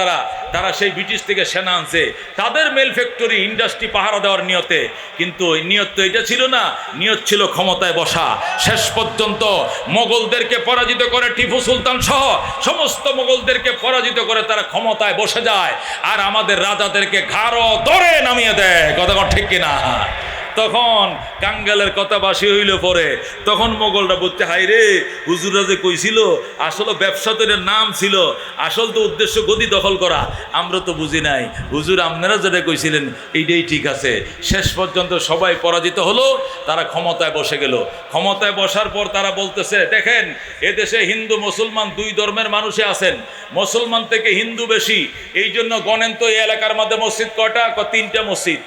তারা সেই ব্রিটিশ থেকে সেনা আনছে, তাদের মিল ফ্যাক্টরি ইন্ডাস্ট্রি পাহারা দেওয়ার নিয়তে। কিন্তু নিয়ত তো এটা ছিল না, নিয়ত ছিল ক্ষমতায় বসা। শেষ পর্যন্ত মোগলদেরকে পরাজিত করে টিপু সুলতান সহ সমস্ত মোগলদেরকে পরাজিত করে তারা ক্ষমতায় বসে যায়, আর আমাদের রাজাদেরকে ঘাড় ধরে নামিয়ে দেয়। কথা ঠিক কিনা? তখন কাঙ্গালের কথা বাসি হইল পরে, তখন মোগলরা বলতে, হাই রে, হুজুরা যে কইছিল আসলে ব্যবসা তো এর নাম ছিল, আসল তো উদ্দেশ্য গদি দখল করা, আমরা তো বুঝি নাই। হুজুর আপনারা যেটা কইছিলেন এইটাই ঠিক আছে। শেষ পর্যন্ত সবাই পরাজিত হলো, তারা ক্ষমতায় বসে গেল। ক্ষমতায় বসার পর তারা বলতেছে, দেখেন এদেশে হিন্দু মুসলমান দুই ধর্মের মানুষে আছেন, মুসলমান থেকে হিন্দু বেশি, এই জন্য গণেন তো এই এলাকার মধ্যে মসজিদ কয়টা? 3টা মসজিদ।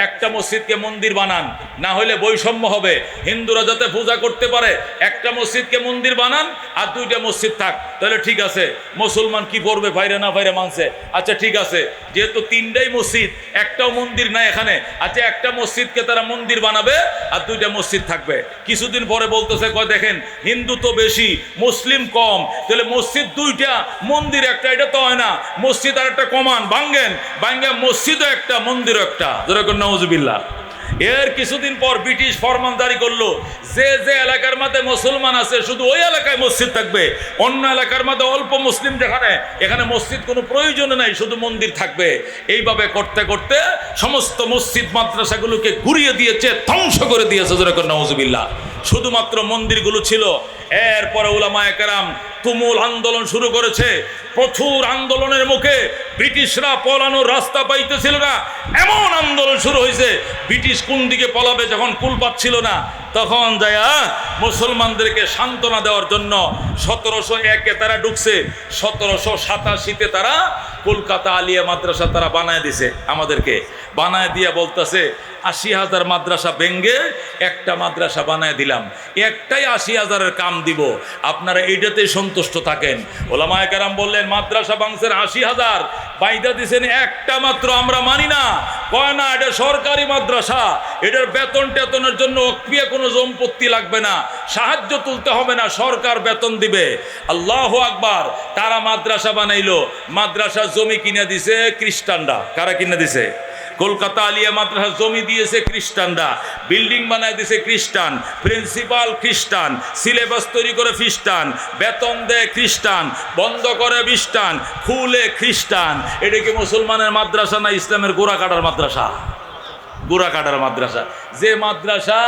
একটা মসজিদকে মন্দির বানান, না হলে বৈষম্য হবে। হিন্দুরা যাতে পূজা করতে পারে, একটা মসজিদকে মন্দির বানান আর 2টা মসজিদ থাক, তাহলে ঠিক আছে। মুসলমান কি করবে, বাইরে না বাইরে মানছে, আচ্ছা ঠিক আছে, যেহেতু 3টাই মসজিদ, একটাও মন্দির নাই এখানে, আচ্ছা একটা মসজিদকে তারা মন্দির বানাবে আর 2টা মসজিদ থাকবে। কিছুদিন পরে বলতেছে, দেখেন হিন্দু তো বেশি, মুসলিম কম, তাহলে মসজিদ 2টা, মন্দির একটা, এটা তো হয় না, মসজিদ আর একটা কমান, ভাঙ্গেন, মসজিদও একটা, মন্দিরও একটা। নাউজুবিল্লাহ। এর কিছুদিন পর ব্রিটিশ ফরমান জারি করলো, যে যে এলাকার মধ্যে মুসলমান আছে শুধু ওই এলাকায় মসজিদ থাকবে, অন্য এলাকার মধ্যে অল্প মুসলিম যেখানে, এখানে মসজিদ কোনো প্রয়োজন নাই, শুধু মন্দির থাকবে। এইভাবে করতে করতে সমস্ত মসজিদ মাদ্রাসাগুলোকে ঘুরিয়ে দিয়েছে, ধ্বংস করে দিয়েছে। যেরকম নাউজুবিল্লাহ। শুধুমাত্র মন্দিরগুলো ছিল। এরপরে উলামায়ে কেরাম তুমুল আন্দোলন শুরু করেছে। প্রচুর আন্দোলনের মুখে ব্রিটিশরা পলানোর রাস্তা পাইতেছিল না, এমন আন্দোলন শুরু হয়েছে। ব্রিটিশ কোন দিকে পলাবে যখন কুল পাচ্ছিল না, তখন যায়া মুসলমানদেরকে সান্ত্বনা দেওয়ার জন্য 1701-এ তারা ঢুকছে, 1787-তে তারা কলকাতা আলিয়া মাদ্রাসা তারা বানায় দিছে। আমাদেরকে বানায় দিয়া বলতেছে, 80,000 মাদ্রাসা ভেঙ্গে একটা মাদ্রাসা বানায় দিলাম, একটাই 80,000-এর কাম দিব, আপনারা এইটাতেই সন্তুষ্ট থাকেন। ওলামায়ে কেরাম বললেন, মাদ্রাসা ভাঙছেন 80,000, বাইদা দিছেন একটা মাত্র, আমরা মানি না। কয় না, এটা সরকারি মাদ্রাসা, এটার বেতন টেতনের জন্য অক্রিয়া কোনো সম্পত্তি লাগবে না, সাহায্য তুলতে হবে না, সরকার বেতন দিবে। আল্লাহু আকবার। তারা মাদ্রাসা বানাইলো, মাদ্রাসা জমি কিনে দিছে খ্রিস্টানরা। কারা কিনে দিছে? কলকাতা আলিয়া মাদ্রাসা জমি দিয়েছে খ্রিস্টানরা, বিল্ডিং বানায় দিয়েছে খ্রিস্টান, প্রিন্সিপাল খ্রিস্টান, সিলেবাস তৈরি করে খ্রিস্টান, বেতন দেয় খ্রিস্টান, বন্ধ করে খ্রিস্টান, খুলে খ্রিস্টান। এটা কি মুসলমানের মাদ্রাসা না ইসলামের গোড়া কাটার মাদ্রাসা? গোড়া কাটার মাদ্রাসা। যে মাদ্রাসা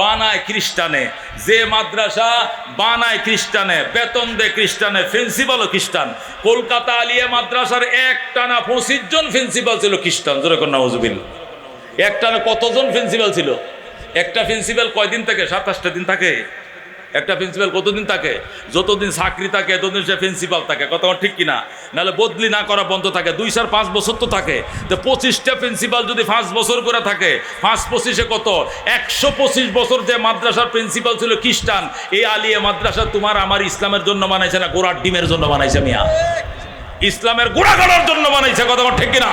বানায় খ্রিস্টানে, যে মাদ্রাসা বানায় খ্রিস্টানে, বেতন দেয় খ্রিস্টানে, প্রিন্সিপালও খ্রিস্টান। কলকাতা আলিয়া মাদ্রাসার একটানা 25 জন প্রিন্সিপাল ছিল খ্রিস্টান। জোরে কর নাউজুবিল্লাহ। একটানা কতজন প্রিন্সিপাল ছিল? একটা প্রিন্সিপাল কয়দিন থাকে? 27টা দিন থাকে। একটা প্রিন্সিপাল কতদিন থাকে? যতদিন চাকরি থাকে এতদিন সে প্রিন্সিপাল থাকে। কথা ঠিক কিনা? নাহলে বদলি না করা বন্ধ থাকে। 2-5 বছর তো থাকে। তো 25টা প্রিন্সিপাল যদি 5 বছর করে থাকে, 5-25 কত? 125 বছর যে মাদ্রাসার প্রিন্সিপাল ছিল খ্রিস্টান। এই আলিয়া মাদ্রাসা তোমার আমার ইসলামের জন্য বানাইছে না, গোড়ার ডিমের জন্য বানাইছে মিয়া। ইসলামের গোড়া কাটার জন্য বানাইছে। কথা ঠিক কিনা?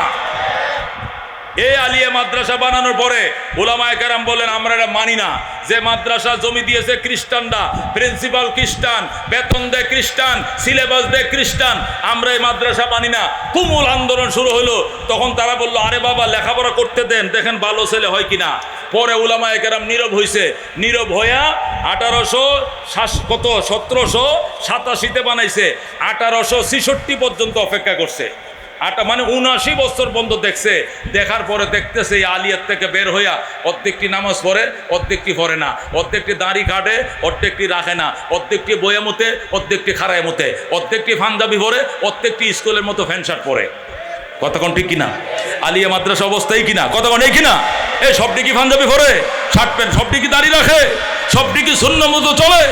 এই আলিয়া মাদ্রাসা বানানোর পরে উলামায়ে কেরাম বলেন আমরা এটা মানি না। যে মাদ্রাসা জমি দিয়েছে খ্রিস্টানরা, প্রিন্সিপাল খ্রিস্টান, বেতন দেয় খ্রিস্টান, সিলেবাস দেয় খ্রিস্টান, আমরা এই মাদ্রাসা মানি না। তুমুল আন্দোলন শুরু হলো। তখন তারা বললো আরে বাবা লেখাপড়া করতে দেন, দেখেন ভালো ছেলে হয় কিনা। পরে উলামায়ে কেরাম নীরব হয়েছে। নীরব হইয়া 1787-তে বানাইছে, 1866 পর্যন্ত অপেক্ষা করছে। মানে 79 বছর বন্ধ দেখছে। দেখার পরে দেখতেছে এই আলিয়ার থেকে বের হইয়া অর্ধেকটি নামাজ পড়ে, অর্ধেকটি পড়ে না, অর্ধেকটি দাড়ি কাটে, অর্ধেকটি রাখে না, অর্ধেকটি বইয়ে মতে, অর্ধেকটি খাড়ায় মতে, অর্ধেকটি পাঞ্জাবি পরে, অর্ধেকটি স্কুলের মতো প্যান্ট শার্ট পরে। কতক্ষণ ঠিক কিনা? আলিয়া মাদ্রাসা অবস্থায় কিনা? কতক্ষণ এই কিনা? এই সবটি কি পাঞ্জাবি পরে, শার্ট প্যান্ট, সবটি কি দাড়ি রাখে, সবটি কি সুন্নাহ মতো চলে?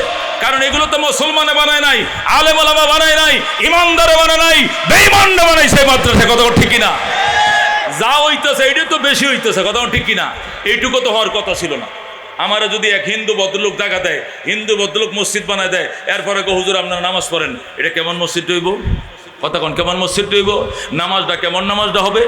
কারণ এগুলো তো মুসলমানে বানায় নাই, আলেম ওলামা বানায় নাই, ইমানদারে বানায় নাই, বেঈমানরা বানাইছে মাদ্রাসা। কতক্ষণ ঠিক কিনা? যা হইতেছে এইটাই তো বেশি হইতেছে। কতক্ষণ ঠিক কিনা? এইটুকু তো হওয়ার কথা ছিল না। আমারা যদি এক হিন্দু ভদ্রলোক টাকা দেয়, হিন্দু ভদ্রলোক মসজিদ বানায় দেয়, এরপরে গো হুজুর আপনারা নামাজ পড়েন, এটা কেমন মসজিদ হইব? কতক্ষণ কেমন মসজিদ হইব? নামাজটা কেমন নামাজটা হবে?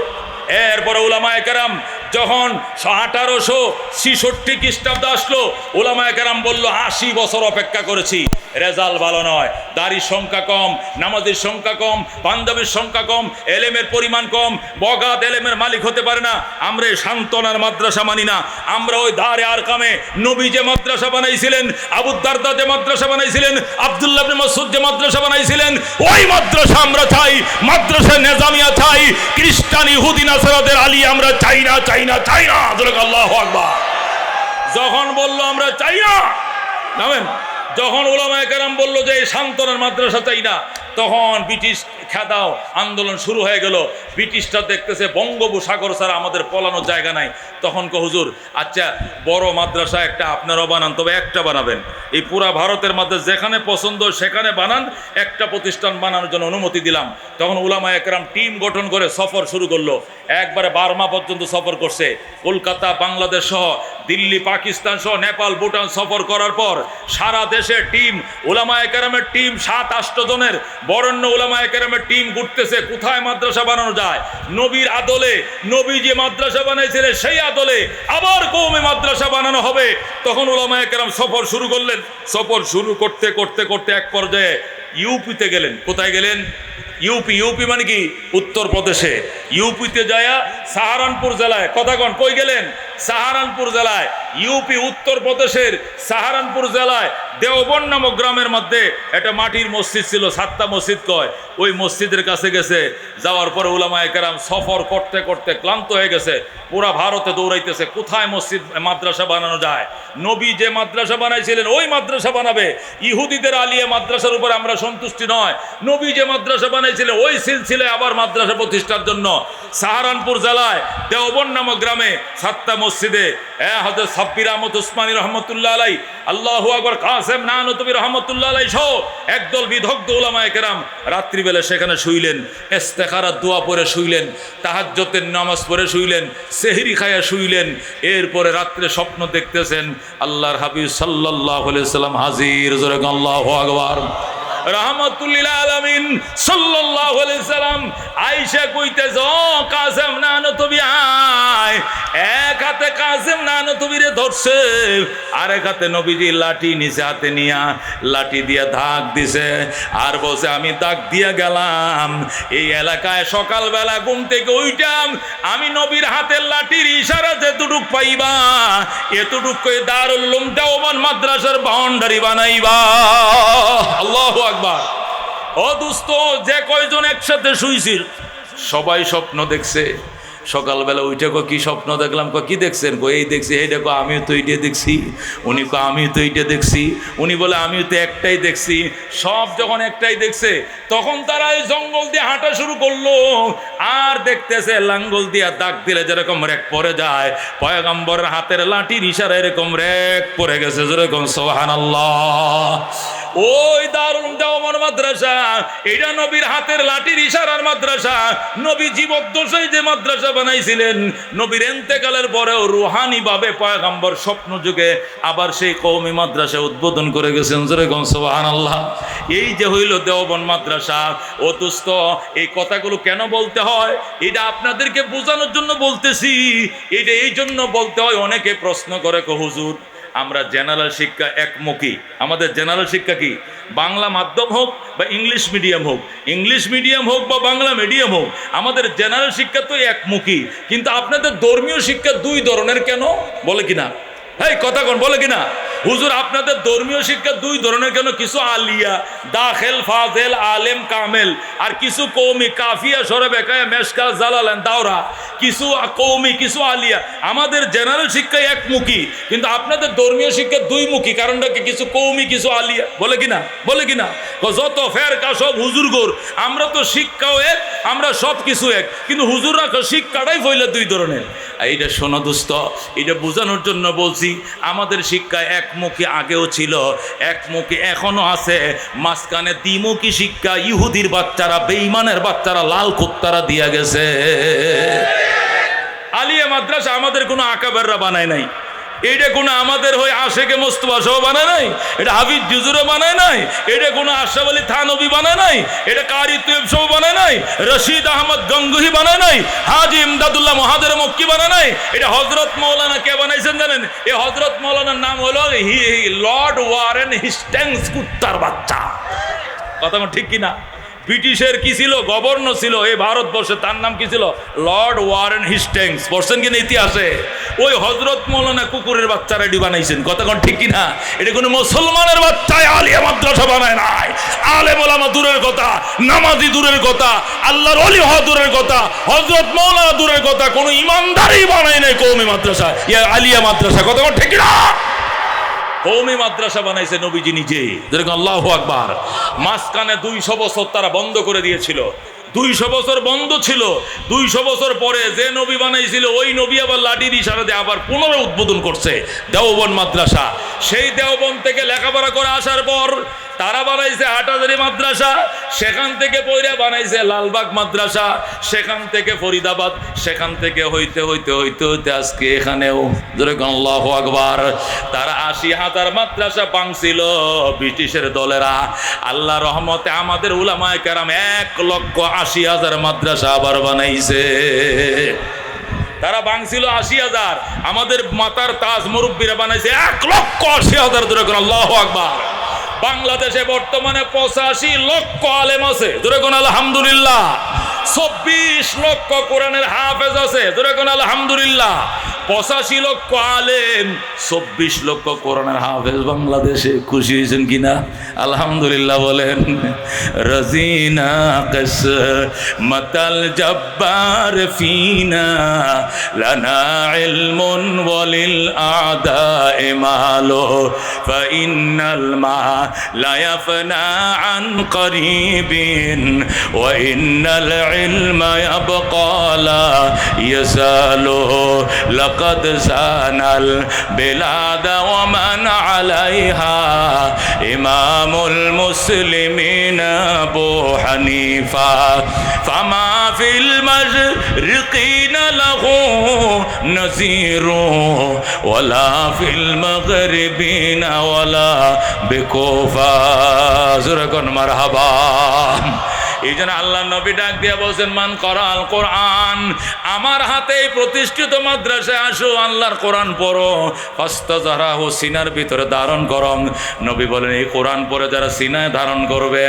এরপরে উলামায়ে কেরাম যখন 1866 খ্রিস্টাব্দে আসলো, উলামায়ে কেরাম বলল 80 বছর অপেক্ষা করেছি, রেজাল্ট ভালো নয়, দাড়ির সংখ্যা কম, নামাজের সংখ্যা কম, পাঞ্জাবের সংখ্যা কম, এলেমের পরিমাণ কম, বগাত এলেমের মালিক হতে পারে না। আমরা এই সান্তনার মাদ্রাসা মানি না। আমরা ওই দারে আর কামে নবী যে মাদ্রাসা বানাইছিলেন, আবু দারদা যে মাদ্রাসা বানাইছিলেন, আব্দুল্লাহ ইবনে মাসউদ যে মাদ্রাসা বানাইছিলেন, ওই মাদ্রাসা আমরা চাই। মাদ্রাসা নেজামিয়া চাই। খ্রিস্টান ইহুদি নাসারাদের আলী আমরা চাই না, চাই না, চাই না। আল্লাহু আকবার। যখন বললো আমরা চাই না, নামেন, যখন উলামায়ে কেরাম বললো যে এই সান্তনার মাদ্রাসা চাই না, তখন ব্রিটিশ খেদাও আন্দোলন শুরু হয়ে গেল। ব্রিটিশটা দেখতেছে বঙ্গোপসাগর ছাড়া আমাদের পলানোর জায়গা নাই। তখন কো হুজুর আচ্ছা বড় মাদ্রাসা একটা আপনারাও বানান, তবে একটা বানাবেন। এই পুরা ভারতের মধ্যে যেখানে পছন্দ সেখানে বানান, একটা প্রতিষ্ঠান বানানোর জন্য অনুমতি দিলাম। তখন উলামায়ে কেরাম টিম গঠন করে সফর শুরু করলো। একবারে বার্মা পর্যন্ত সফর করছে। কলকাতা, বাংলাদেশ সহ দিল্লি, পাকিস্তান সহ নেপাল, ভুটান সফর করার পর সারা দেশে টিম, উলামায়ে কেরামের টিম 7-8 জনের বরেণ্য উলামায়ে কেরামের টিম ঘুরতেছে কোথায় মাদ্রাসা বানানো যায়। নবীর আদলে, নবী যে মাদ্রাসা বানাইছিলেন সেই আদলে আবার কওমে মাদ্রাসা বানানো হবে। তখন উলামায়ে কেরাম সফর শুরু করলেন। সফর শুরু করতে করতে করতে এক পর্যায়ে ইউপিতে গেলেন। কোথায় গেলেন? ইউপি। ইউপি মানে কি? উত্তরপ্রদেশে। ইউপিতে যায়া সাহারানপুর জেলায়, কথাগণ কই গেলেন? সাহারানপুর জেলায়। ইউপি উত্তরপ্রদেশের সাহারানপুর জেলায় দেওবন নামক গ্রামের মধ্যে একটা মাটির মসজিদ ছিল, 7টা মসজিদ কয়। ওই মসজিদের কাছে গেছে। যাওয়ার পরে উলামায়ে কেরাম সফর করতে করতে ক্লান্ত হয়ে গেছে। পুরা ভারতে দৌড়াইতেছে কোথায় মসজিদ মাদ্রাসা বানানো যায়। নবী যে মাদ্রাসা বানাইছিলেন ওই মাদ্রাসা বানাবে। ইহুদিদের আলিয়া মাদ্রাসার উপরে আমরা সন্তুষ্টি নয়। নবী যে মাদ্রাসা বানাইছিলেন ওই সিলসিলায় আবার মাদ্রাসা প্রতিষ্ঠার জন্য সাহারানপুর জেলায় দেওবন নামক গ্রামে 7টা মসজিদে হযরত সাব্বির আহমদ উসমানী রহমতুল্লাহ আলাই, আল্লাহু আকবার, কাসেম নানতুবি রহমতুল্লাহ আলাই সহ একদল বিদগ্ধ উলামায়ে কেরাম রাত্রিবেলা সেখানে শুইলেন, ইস্তেখারার দোয়া পড়ে শুইলেন, তাহাজ্জুদের নামাজ পড়ে শুইলেন, সেহরি খায়া শুইলেন। এরপরে রাত্রে স্বপ্ন দেখতেছেন আল্লাহর হাবিব সাল্লাল্লাহু আলাইহি সাল্লাম হাজির। জোরে আল্লাহু আকবার। রাহমাতুল লিল আলামিন সাল্লাল্লাহু আলাইহি সাল্লাম আয়েশা কইতেছ কাসেম নানতবি আয়, এক হাতে কাসেম নানতবিরে ধরছে, আরেক হাতে নবীজি লাঠি নিচে হাতে নিয়া লাঠি দিয়ে দাগ দিছে আর বলছে আমি দাগ দিয়ে গেলাম এই এলাকায় সকালবেলা ঘুম থেকে উইঠাম আমি নবীর হাতের লাঠির ইশারা যেটুক পাইবা এতটুক কই দারুল উলুম দেওবন্দ মাদ্রাসার বাউন্ডারি বানাইবা। আল্লাহু আকবার। ও দোস্ত, যে কয়জন একসাথে শুইছিল সবাই স্বপ্ন দেখছে। সকালবেলা উঠে কো কি স্বপ্ন দেখলাম, কো কি দেখছেন, কো এই দেখছি, এই দেখো আমিও তো এইটা দেখছি, উনি কো আমিও তো এইটা দেখছি, উনি বলে আমিও তো একটাই দেখছি। সব যখন একটাই দেখছে তখন তারা এই জঙ্গল দিয়ে হাঁটা শুরু করলো আর দেখতেছে লাঙ্গল দিয়া দাগ দিলে যেরকম রেক পড়ে যায় পয়গম্বরের হাতের লাঠির ইশারা এরকম রেক পড়ে গেছে, যেরকম সুবহানাল্লাহ। ওই দারুল দেওবন্দ মাদ্রাসা এটা নবীর হাতের লাঠির ইশারার মাদ্রাসা। নবী জীবদ্দশায় যে মাদ্রাসা বানাইছিলেন, নবীর ইন্তেকালের পরেও রুহানি ভাবে পয়গম্বর স্বপ্ন যুগে আবার সেই কওমি মাদ্রাসা উদ্বোধন করে গেছেন, যেরকম সুবহানাল্লাহ। এই যে হইল দেওবন্দ মাদ্রাসা। ও দোস্ত, এই কথাগুলো কেন বলতে হয় এটা আপনাদেরকে বোঝানোর জন্য বলতেছি। এটা এই জন্য বলতে হয়, অনেকে প্রশ্ন করে কো হুজুর আমরা জেনারেল শিক্ষা একমুখী, আমাদের জেনারেল শিক্ষা কি বাংলা মাধ্যম হোক বা ইংলিশ মিডিয়াম হোক, ইংলিশ মিডিয়াম হোক বা বাংলা মিডিয়াম হোক, আমাদের জেনারেল শিক্ষা তো একমুখী, কিন্তু আপনাদের ধর্মীয় শিক্ষা দুই ধরনের কেন বলে কিনা? এই কথা কোন বলে কিনা? হুজুর আপনাদের ধর্মীয় শিক্ষা দুই ধরনের কেন? কিছু আলিয়া দাখিল ফাজিল আলেম কামেল আর কিছু কওমি কাফিয়া সরে বেকায়া মেশকাল জালালান দাওরা, কিছু কওমি কিছু আলিয়া। আমাদের জেনারেল শিক্ষা একমুখী, কিন্তু আপনাদের ধর্মীয় শিক্ষা দুইমুখী। কারণটা কি? কিছু কওমি কিছু আলিয়া, বলে কিনা? বলে কিনা? যত ফেরকা সব হুজুরগোর, আমরা তো শিক্ষাও এক, আমরা সব কিছু এক, কিন্তু হুজুররা শিক্ষাটাই হইলে দুই ধরনের। এইটা শোনো দোস্ত, এটা বোঝানোর জন্য বলছি আমাদের শিক্ষা একমুখী আগেও ছিল, একমুখী এখনো আছে, মাঝখানে দ্বিমুখী শিক্ষা ইহুদির বাচ্চারা বেঈমানের বাচ্চারা লাল কুত্তারা দিয়া গেছে। আলিয়া মাদ্রাসা আমাদের কোনো আকাবেররা বানায় নাই, এটা কোনো আমাদের হয়ে আশেকে মোস্তফা সহ বানায় নাই, এটা হাফিজ জুজুরও বানায় নাই, এটা কোনো আশরাফ আলী থানভী বানায় নাই, এটা কারি তৈয়ব সহ বানায় নাই, রশিদ আহমদ গঙ্গুহি বানায় নাই, হাজি ইমদাদুল্লাহ মহাদের মক্কি বানায় নাই। এটা হযরত মাওলানা কে বানাইছেন জানেন? এই হযরত মাওলানার নাম হলো লর্ড ওয়ারেন হেস্টিংস, কুত্তার বাচ্চা। কথা ঠিক কিনা? ব্রিটিশের কি ছিল? গভর্নর ছিল এই ভারতবর্ষে, তার নাম কি ছিল? Lord Warren Hastings. পড়ছেন কিনা ইতিহাসে? ওই হযরত মাওলানা কুকুরের বাচ্চা রেডি বানাইছেন। কথা কোন ঠিক কিনা? এটা কোনো মুসলমানের বাচ্চায় আলিয়া মাদ্রাসা বানায় নাই। আলেম ওলামা দূরের কথা, নামাজি দূরের কথা, আল্লাহর ওলি হওয়া দূরের কথা, হযরত মাওলানা দূরের কথা, কোনো ইমানদারই বানায় নাই কওমি মাদ্রাসা, ইয়া আলিয়া মাদ্রাসা। কথা কোন ঠিক কিনা? কওমি মাদ্রাসা বানাইছে নবীজি নিজে, যেরকম আল্লাহু আকবার। মাঝখানে 200 বছর তারা বন্ধ করে দিয়েছিল, 200 বছর বন্ধ ছিল। 200 বছর পরে যে নবী বানাইছিল ওই নবী আবার লাঠির ইশারাতে আবার পুনরায় উদ্বোধন করছে দেওবন্দ মাদ্রাসা। সেই দেওবন্দ থেকে লেখাপড়া করে আসার পর তারা বানাইছে হাটহাজারী মাদ্রাসা, সেখান থেকে পয়রা বানাইছে লালবাগ মাদ্রাসা, সেখান থেকে ফরিদাবাদ, সেখান থেকে হইতে হইতে হইতে হইতে আজকে এখানেও, যেরকম আল্লাহু আকবার। তারা 80,000 মাদ্রাসা ভাঙছিল ব্রিটিশের দলেরা। আল্লাহ রহমতে আমাদের উলামায়ে কেরাম 1,80,000 মাদ্রাসা আবার বানাইছে। তারা ভাঙছিল 80,000, আমাদের মাতার তাজ মুরব্বীরা বানাইছে 1,80,000। যেরকম আল্লাহু আকবার। বাংলাদেশে বর্তমানে 85 লক্ষ আলেম আছে, যেরকম আলহামদুলিল্লাহ। 24 লক্ষ কোরআনের হাফেজ আছে, যেরকম আলহামদুলিল্লাহ। 85 লক্ষ আলেম, 24 লক্ষ কোরআনের হাফেজ বাংলাদেশে। খুশি হয়েছেন কিনা? আলহামদুলিল্লাহ বলেন। রাজিনা কিসমাতাল জব্বার ফিনা লানা ইলমুন ওয়ালিল আদায়ে মালো ফাইন্নাল মা লা ইয়াফনা আন করিবিন ওয়া ইন্নাল ইলমা ইয়াবকা লা ইয়াসালু لقد زان البلاد ومن عليها إمام المسلمين أبو حنيفة فما في المشرقين له نذير ولا في المغربين ولا بكوفة জোরে কোন মারহাবা। এই জন্য আল্লাহ নবী ডাক দিয়ে বলছেন, মান করাল কোরআন, আমার হাতেই প্রতিষ্ঠিত মাদ্রাসায় আসো, আল্লাহর কোরআন পড়ো, ফাস্তাযহারাহু, সিনার ভিতরে ধারণ করো। নবী বলেন, এই কোরআন পড়ে যারা সিনায় ধারণ করবে,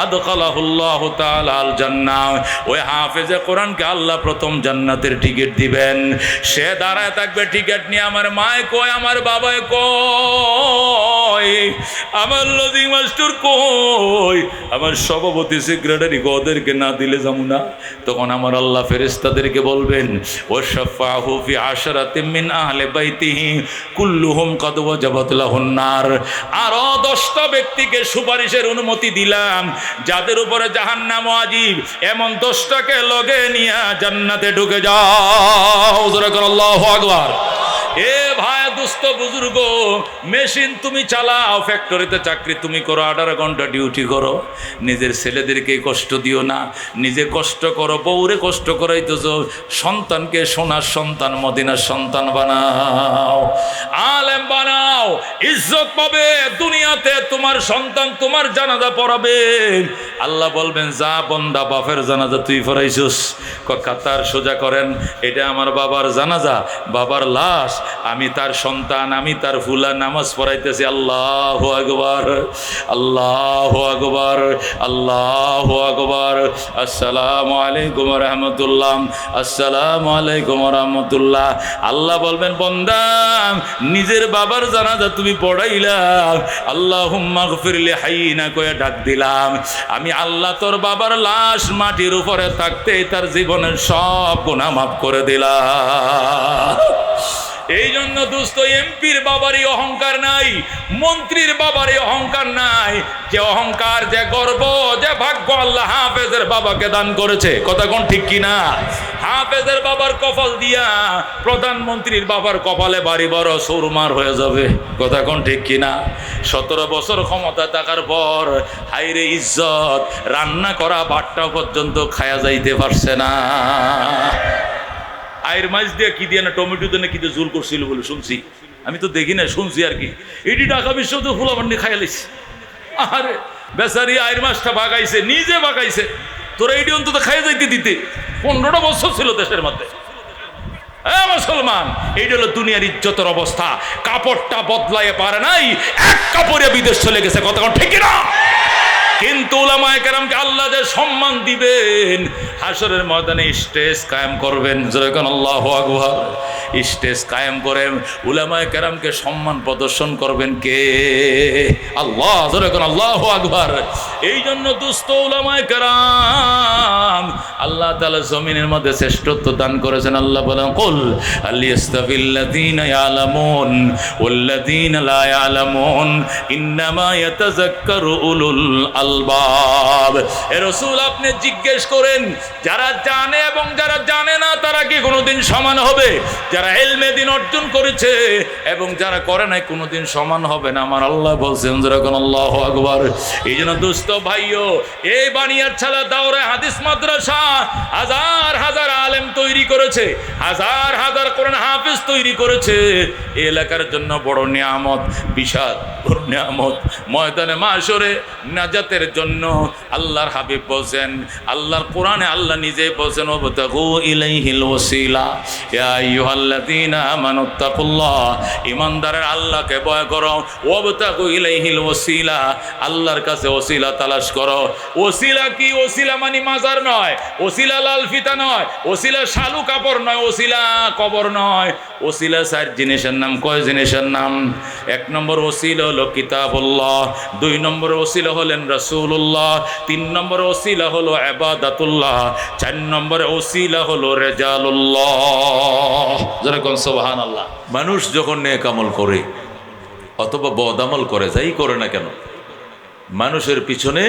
আদখালাহুল্লাহু তাআলা আল জান্নাহ, ওই হাফেজে কোরআনকে আল্লাহ প্রথম জান্নাতের টিকিট দিবেন। সে দাঁড়ায় থাকবে টিকিট নিয়ে, আমার মায় কই, আমার বাবায় কই, আমার লজিং মাস্টার কই, আমার সভাপতি সেক্রেটারি ওদেরকে না দিলে যাবো না। তখন আমার আল্লাহ ফেরেশতাদেরকে বলবেন, ওয়াশফাহু ফি আশরাতিন মিন আহলি বাইতিহি কুল্লুহুম কদ ওয়াজাবাত লাহুন নার। আরো 10টা ব্যক্তিকে সুপারিশের অনুমতি দিলাম, যাদের উপরে জাহান্নাম ওয়াজিব, এমন 10টাকে লগে নিয়ে জান্নাতে ঢুকে যাও। জোরে করে আল্লাহু আকবার। এ ভাই দুস্থ বুজুর্গ, মেশিন তুমি চালাও, ফ্যাক্টরিতে চাকরি তুমি করো, 18 ঘন্টা ডিউটি করো, নিজের ছেলেদেরকে কষ্ট দিও না, নিজে কষ্ট করো, বউরে কষ্ট করাইতেছ, সন্তানকে সোনার সন্তান, মদিনার সন্তান বানাও, আলেম বানাও, ইজ্জত পাবে দুনিয়াতে, তোমার সন্তান তোমার জানাজা পড়াবে। আল্লাহ বলবেন, যা বন্দা বাপের জানাজা তুই পড়াইছিস, কাতার সোজা করেন, এটা আমার বাবার জানাজা, বাবার লাশ, আমি তার সন্তান, আমি তার ফুলা, নামাজ পড়াইতেছি। আল্লাহু আকবার, আল্লাহু আকবার, আল্লাহু আকবার। আসসালামু আলাইকুম ওয়া রাহমাতুল্লাহ, আসসালামু আলাইকুম ওয়া রাহমাতুল্লাহ। আল্লাহ বলবেন, বান্দা নিজের বাবার জানাজা তুমি পড়াইলা, আল্লাহুম্মা গফির লি হাইয়িনা কয়ে ডাক দিলাম, আমি আল্লাহ তোর বাবার লাশ মাটির উপরে থাকতেই তার জীবনের সব গুনাহ মাফ করে দিলাম। এই জন্য দোস্ত, এমপির বাবারই অহংকার নাই, মন্ত্রীর বাবারই অহংকার নাই, যে অহংকার, যে গর্ব, যে ভাগ্য আল্লাহ হাফেজের বাবাকে দান করেছে। কথা কোন ঠিক কিনা? হাফেজের বাবার কপাল দিয়া প্রধানমন্ত্রীর বাবার কপালে বাড়ি বড় সুরমার হয়ে যাবে। কথা কোন ঠিক কিনা? 17 বছর ক্ষমতা থাকার পর হাইরে ইজ্জত, রান্না করা ভাতটা পর্যন্ত খায়া যাইতে পারছে না। আয়ের মাছ দিয়ে কি দিয়ে না, টমেটো দিয়ে না কি দিয়ে ঝোল করছিল বলে শুনছি, আমি তো দেখি না, শুনছি আর কি। এটি ঢাকা বিশ্ব তো ফুলাবান্ডি খাইয়ালিস। আরে বেচারি আয়ের মাছটা বাগাইছে, নিজে বাগাইছে, তোরা এটি অন্তত খাইয়া যাইতে দিতে। 15টা বছর ছিল দেশের মধ্যে। মুসলমান, এইটা হলো দুনিয়ার ইজ্জতের অবস্থা। কাপড়টা বদলাইয়ে পারে নাই, এক কাপড়ে বিদেশ চলে গেছে। কথা ঠিক না? কিন্তু উলামায়ে কেরামকে আল্লাহ যে সম্মান দিবেন, হাসরের ময়দানে স্টেজ কায়েম করবেন। যেরকম আল্লাহু আকবার, স্টেজ কায়েম করে উলামায়ে কেরামকে সম্মান প্রদর্শন করবেন কে? আল্লাহ। যেরকম আল্লাহু আকবার। এই জন্য দুস্থ উলামায়ে কেরাম আল্লাহ তাআলা জমিনের মধ্যে শ্রেষ্ঠত্ব দান করেছেন। আল্লাহ বলেন, কুল হাল ইয়াস্তাবিল্লাযীনা ইয়ালামুন ওয়াল্লাযীনা লা ইয়ালামুন ইন্নামা ইয়াতাযাক্কারু উলুল আলবাব। এ রাসূল, আপনি জিজ্ঞেস করেন, যারা জানে এবং যারা জানে না তারা কি কোনোদিন সমান হবে? যারা ইলমে দ্বীন অর্জন করেছে এবং যারা করে নাই কোনোদিন সমান হবে না। আমার আল্লাহ বলছেন, যেরকম আল্লাহু আকবার। এই জন্য দুস্থ ভাইও, এই বানিয়ার ছালা দাওরা হাদিস মাদ্রাসা হাজার হাজার আলেম তৈরি করেছে, হাজার হাজার কোরআন হাফেজ তৈরি করেছে। এই এলাকার জন্য বড় নিয়ামত, বিশাল বড় নিয়ামত। ময়দানে মাশরে নাজাতের জন্য আল্লাহর হাবিব বলছেন, আল্লাহর কোরআনে আল্লাহ নিজে বলছেন, ওয়াবতাগু ইলাইহিল ওয়াসিলা ইয়া আইয়ুহাল্লাযীনা আমানুত্তাকুল্লাহ। ঈমানদারের আল্লাহকে ভয় করো। ওয়াবতাগু ইলাইহিল ওয়াসিলা, আল্লাহর কাছে ওসিলা তালাশ করো। ওসিলা কি? ওসিলা মানে মাজার নয়, ওসিলা লাল ফিতা নয়, ওসিলা শালু কাপড় নয়, ওসিলা কবর নয়। ওসিলা 4 জিনিসের নাম। কয় জিনিসের নাম? 1 নম্বর ওসিলা হলো কিতাবুল্লাহ, 2 নম্বর ওসিলা হলেন রাসূলুল্লাহ, 3 নম্বর ওসিলা হলো ইবাদাতুল্লাহ, 4 নম্বর ওসিলা হলো রিজালুল্লাহ। যারা কোন সুবহানাল্লাহ। মানুষ যখন নেক আমল করে অথবা বদ আমল করে, যাই করে না কেন, মানুষের পিছনে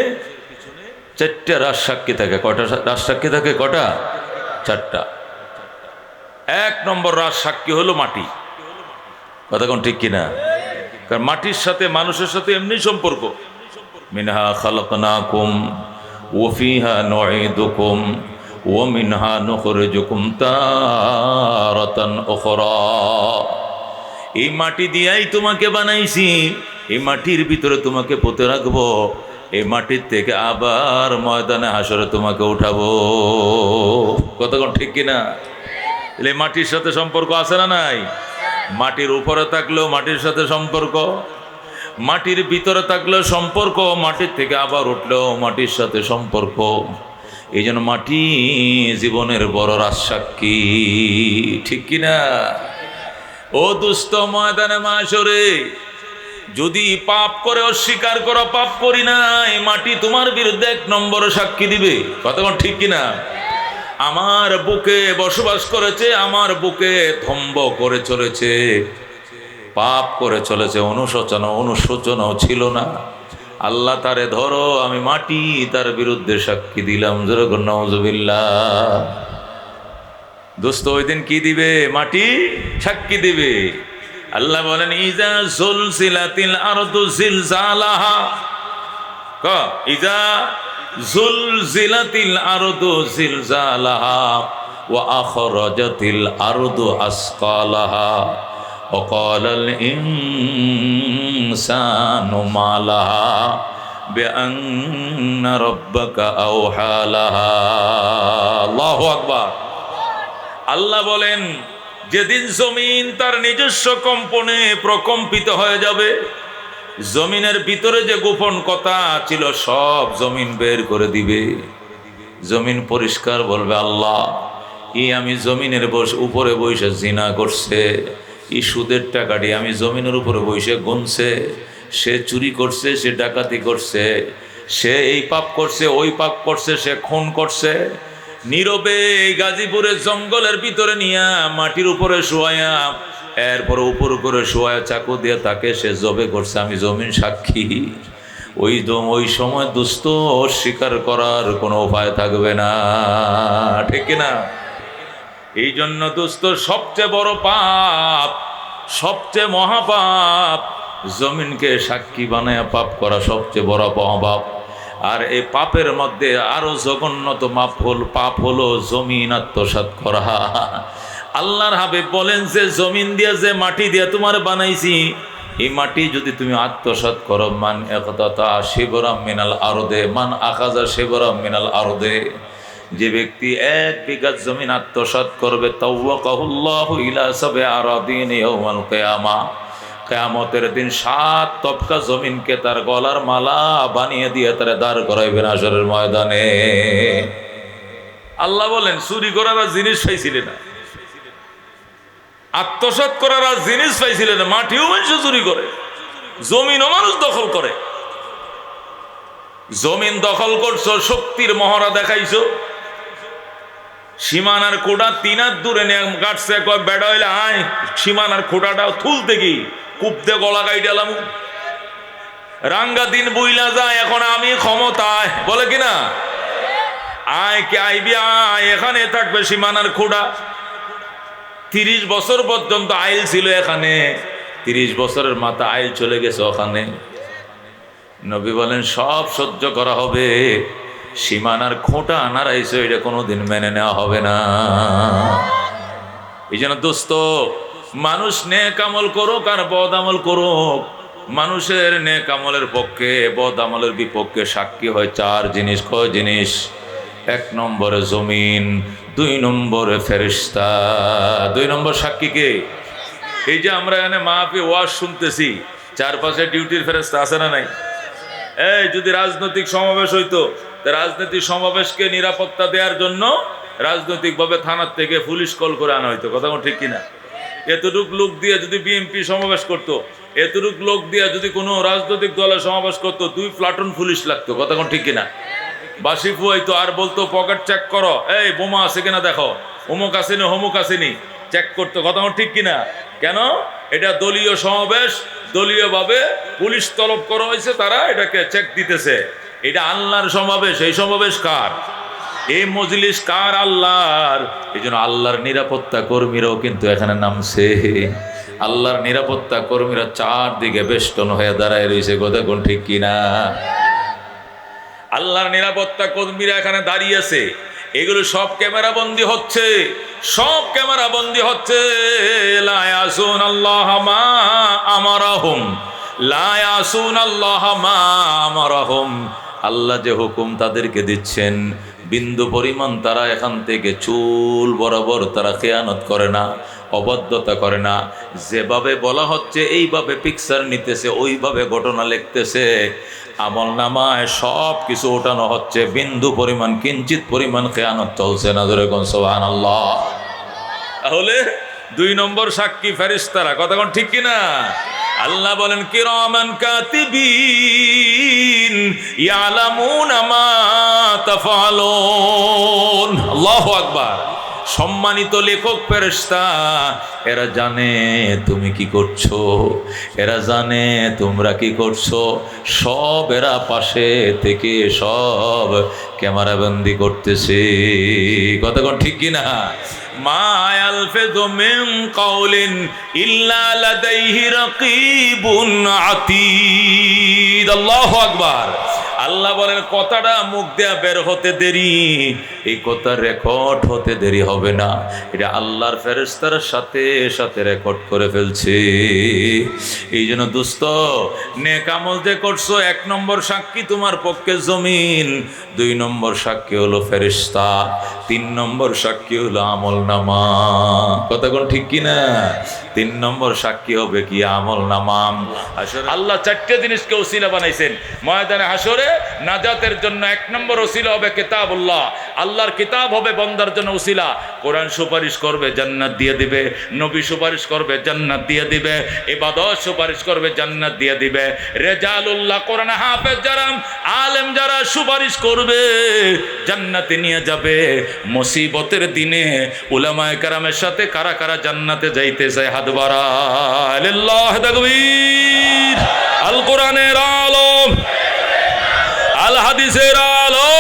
4টা রাজ সাক্ষী থাকে। কয়টা রাজ সাক্ষী থাকে? কটা? 4টা। 1 নম্বর রাজ সাক্ষী হলো মাটি। কথা কোন ঠিক কিনা? কারণ মাটির সাথে মানুষের সাথে এমনি সম্পর্ক। মিনহা খালাকনাকুম ওয়া ফিহা নুঈদুকুম ওয়া মিনহা নুখরিজুকুম তারাতান উখরা। এই মাটি দিয়াই তোমাকে বানাইছি, এই মাটির ভিতরে তোমাকে পুঁতে রাখবো, এই মাটির থেকে আবার ময়দানে হাসরে তোমাকে উঠাবো। কতক্ষণ ঠিক কিনা? এই মাটির সাথে সম্পর্ক আছে না নাই? মাটির উপরে থাকলেও মাটির সাথে সম্পর্ক, মাটির ভিতরে থাকলেও সম্পর্ক, মাটির থেকে আবার উঠলেও মাটির সাথে সম্পর্ক। এই জন্য মাটি জীবনের বড় রাজসাক্ষী, ঠিক কিনা? ও দুস্থ, ময়দানে মাশরে যদি পাপ করে অস্বীকার করো পাপ করি নাই, মাটি তোমার বিরুদ্ধে 1 নম্বর সাক্ষী দিবে। কতক্ষণ ঠিক কিনা? আমার বুকে বসবাস করেছে, আমার বুকে থম্ব করে চলেছে, পাপ করে চলেছে, অনুশোচনাও ছিল না। আল্লাহ তারে ধরো, আমি মাটি তার বিরুদ্ধে সাক্ষী দিলাম। যেরকম নাউজুবিল্লাহ। দোস্ত, ওই দিন কি দিবে? মাটি সাক্ষী দিবে। আল্লাহ বলেন, ইজা জুলজিলাতিল আরদু জিলজালাহা, ইজা জুলজিলাতিল আরদু জিলজালাহা ওয়া আখরাজাতিল আরদু আসকালাহা ওয়া ক্বালাল ইনসানু মা লাহা বিআন্না রাব্বাকা আওহা লাহা। আল্লাহু আকবার। আল্লাহ বলেন, যেদিন জমিন তার নিজস্ব কম্পনে প্রকম্পিত হয়ে যাবে, জমিনের ভিতরে যে গোপন কথা ছিল সব জমিন বের করে দিবে। জমিন পরিষ্কার বলবে, আল্লাহ, আমি জমিনের উপরে বসে জিনা করছে, সুদের টাকাটি আমি জমিনের উপরে বসে গুনছে, সে চুরি করছে, সে ডাকাতি করছে, সে এই পাপ করছে, ওই পাপ করছে, সে খুন করছে। নীরবে এই গাজীপুরের জঙ্গলের ভিতরে নিয়া মাটির উপরে শোয়ায়া, এরপরে উপর করে শোয়ায়া চাকু দিয়ে তাকে সে জবে করছে, আমি জমিন সাক্ষী। ওই সময় দুস্থ অস্বীকার করার কোনো উপায় থাকবে না, ঠিক কিনা? এই জন্য দুস্থ, সবচেয়ে বড় পাপ, সবচেয়ে মহাপাপ, জমিনকে সাক্ষী বানায় পাপ করা সবচেয়ে বড় মহাপাপ। আর এই পাপের মধ্যে আরো জঘন্যত পাপ হলো জমিন আত্মসাৎ করা। আল্লাহর হাবিব বলেন যে জমিন দিয়ে, যে মাটি দিয়ে তোমার বানাইছি, এই মাটি যদি তুমি আত্মসাৎ করো, মান ইকতাতা শিবরাম মিনাল আরদে মান আখাযা শিবরাম মিনাল আরদে, যে ব্যক্তি 1 বিঘা জমিন আত্মসাৎ করবে, তাওয়াকাহুল্লাহু ইলা সাব'i আরাদিন ইয়াউমাল কিয়ামাহ, কিয়ামতের দিন 7 তবকা জমিনকে তার গলার মালা বানিয়ে দিয়ে তারে দাঁড় করাইবেন হাশরের ময়দানে। আল্লাহ বলেন, চুরি করার জিনিস পাইছিলেন না, আত্মসাৎ করার জিনিস পাইছিলেন না, মাটিও মানুষ চুরি করে, জমিনও মানুষ দখল করে। জমিন দখল করছো, শক্তির মহড়া দেখাইছো, সীমানার কোটা 3 হাত দূরে নিয়ে কাটছে, কয় বেড়া হইলে আয় সীমানার খোটাটা তুলতে কি কুপতে গলা গাইডালাম। রাঙ্গা দিন বুইলা যায়, এখন আমি ক্ষমতায়, বলে কিনা, আয় কে আইবি, আয় এখানে থাকবে সীমানার খোটা। 30 বছর পর্যন্ত আইল ছিল এখানে, 30 বছরের মাথা আইল চলে গেছে ওখানে। নবী বলেন, সব সহ্য করা হবে, সীমানার খোঁটা নাড়াইছে, এটা কোনোদিন মেনে নেওয়া হবে না। এই জন্য দোস্ত, মানুষ নেক আমল করুক আর বদ আমল করুক, মানুষের নেক আমলের পক্ষে বদ আমলের বিপক্ষে সাক্ষী হয় 4 জিনিস। কয় জিনিস? 1 নম্বরে জমিন, 2 নম্বরে ফেরেশতা। 2 নম্বর সাক্ষী কে? এই যে আমরা এখানে মাহফিল ওয়াজ শুনতেছি, চারপাশে ডিউটির ফেরেশতা আছে না নাই? এই যদি রাজনৈতিক সমাবেশ হইতো, রাজনৈতিক সমাবেশকে নিরাপত্তা দেওয়ার জন্য রাজনৈতিকভাবে থানার থেকে পুলিশ কল করে আনা হইতো। কথা ঠিক কিনা? এতটুক লোক দিয়ে যদি বিএনপি সমাবেশ করতো, এতটুক লোক দিয়ে যদি কোনো রাজনৈতিক দলের সমাবেশ করতো, 2 প্লাটুন পুলিশ লাগতো। কথা ঠিক কিনা? বাসি ফুয়াইতো আর বলতো, পকেট চেক করো, এই বোমা আছে কিনা দেখো, অমুক আসেনি হমুক আসেনি, চেক করতো। কথা ঠিক কিনা? কেন? এটা দলীয় সমাবেশ, দলীয়ভাবে পুলিশ তলব করা হয়েছে, তারা এটাকে চেক দিতেছে। এটা আল্লাহর সমাবেশ। এই সমাবেশ কার? এই মজলিস কার? আল্লাহর। এই জন্য আল্লাহর নিরাপত্তা কর্মীরাও কিন্তু এখানে নামছে। আল্লাহর নিরাপত্তা কর্মীরা 4 দিকে বেষ্টন হয়ে দাঁড়ায় রয়েছে। কথা কোন ঠিক কিনা? আল্লাহর নিরাপত্তা কর্মীরা এখানে দাঁড়িয়ে আছে, এগুলো সব ক্যামেরা বন্দী হচ্ছে, সব ক্যামেরা বন্দী হচ্ছে। লা ইয়াসুন আল্লাহ মা আমারাহুম লা ইয়াসুনাল্লাহা মা আমারাহুম, আল্লাহ যে হুকুম তাদেরকে দিচ্ছেন বিন্দু পরিমাণ তারা এখান থেকে চুল বরাবর তারা খেয়ানত করে না, অবাধ্যতা করে না। যেভাবে বলা হচ্ছে এইভাবে পিকচার নিতেছে, ওইভাবে ঘটনা লিখতেছে, আমল নামায় সব কিছু ওঠানো হচ্ছে, বিন্দু পরিমাণ কিঞ্চিত পরিমাণ খেয়ানত চলছে না। ধরে কোন সুবহানাল্লাহ। তাহলে 2 নম্বর সাক্ষী ফেরেশতারা, কথা কোন ঠিক কিনা? আল্লাহ বলেন কিরামান কাতিবিন ইয়ালামুনা মা তাফআলুন। আল্লাহু আকবার। সম্মানিত লেখক ফেরেশতা, এরা জানে তুমি কি করছো, এরা জানে তোমরা কি করছো, সব এরা পাশে থেকে সব ক্যামেরাবন্দি করতেছে। কথা কোন ঠিক কিনা? মা ইয়ালফিযু মিন কাওলিন ইল্লা লাদাইহি রাকীবুন আতীদ। আল্লাহু আকবার। আল্লাহ বলেন কথাটা মুখ দেয়া বের হতে দেরি, এই কথা রেকর্ড হতে দেরি হবে না, এটা আল্লাহর ফেরেশতার সাথে সাথে রেকর্ড করে ফেলছে। এই জন্য দোস্ত, নেক আমল যে করছো, 1 নম্বর সাক্ষী তোমার পক্ষে জমিন, 2 নম্বর সাক্ষী হলো ফেরেশতা, 3 নম্বর সাক্ষী হলো আমল নামা। কথা কোন ঠিক কিনা? 3 নম্বর সাক্ষী হবে কি? আমল নামা। আল্লাহ 4টে জিনিসকে ওসিলা বানাইছেন ময়দানে হাসরে নাজাতের জন্য। 1 নম্বর ওসিলা হবে কিতাবুল্লাহ, আল্লাহর কিতাব হবে বান্দার জন্য ওসিলা। কোরআন সুপারিশ করবে, জান্নাত দিয়ে দিবে। নবী সুপারিশ করবে, জান্নাত দিয়ে দিবে। ইবাদত সুপারিশ করবে, জান্নাত দিয়ে দিবে। রেজালুল্লাহ, কোরআন হাফেজ যারা, আলেম যারা সুপারিশ করবে, জান্নাতে নিয়ে যাবে। মুসিবতের দিনে উলামায়ে কেরামের সাথে কারা কারা জান্নাতে যাইতে চায়? হাত বাড়ায়। লিল্লাহি তাকবীর। আল কোরআনের আলো, আল হাদিসের আলো।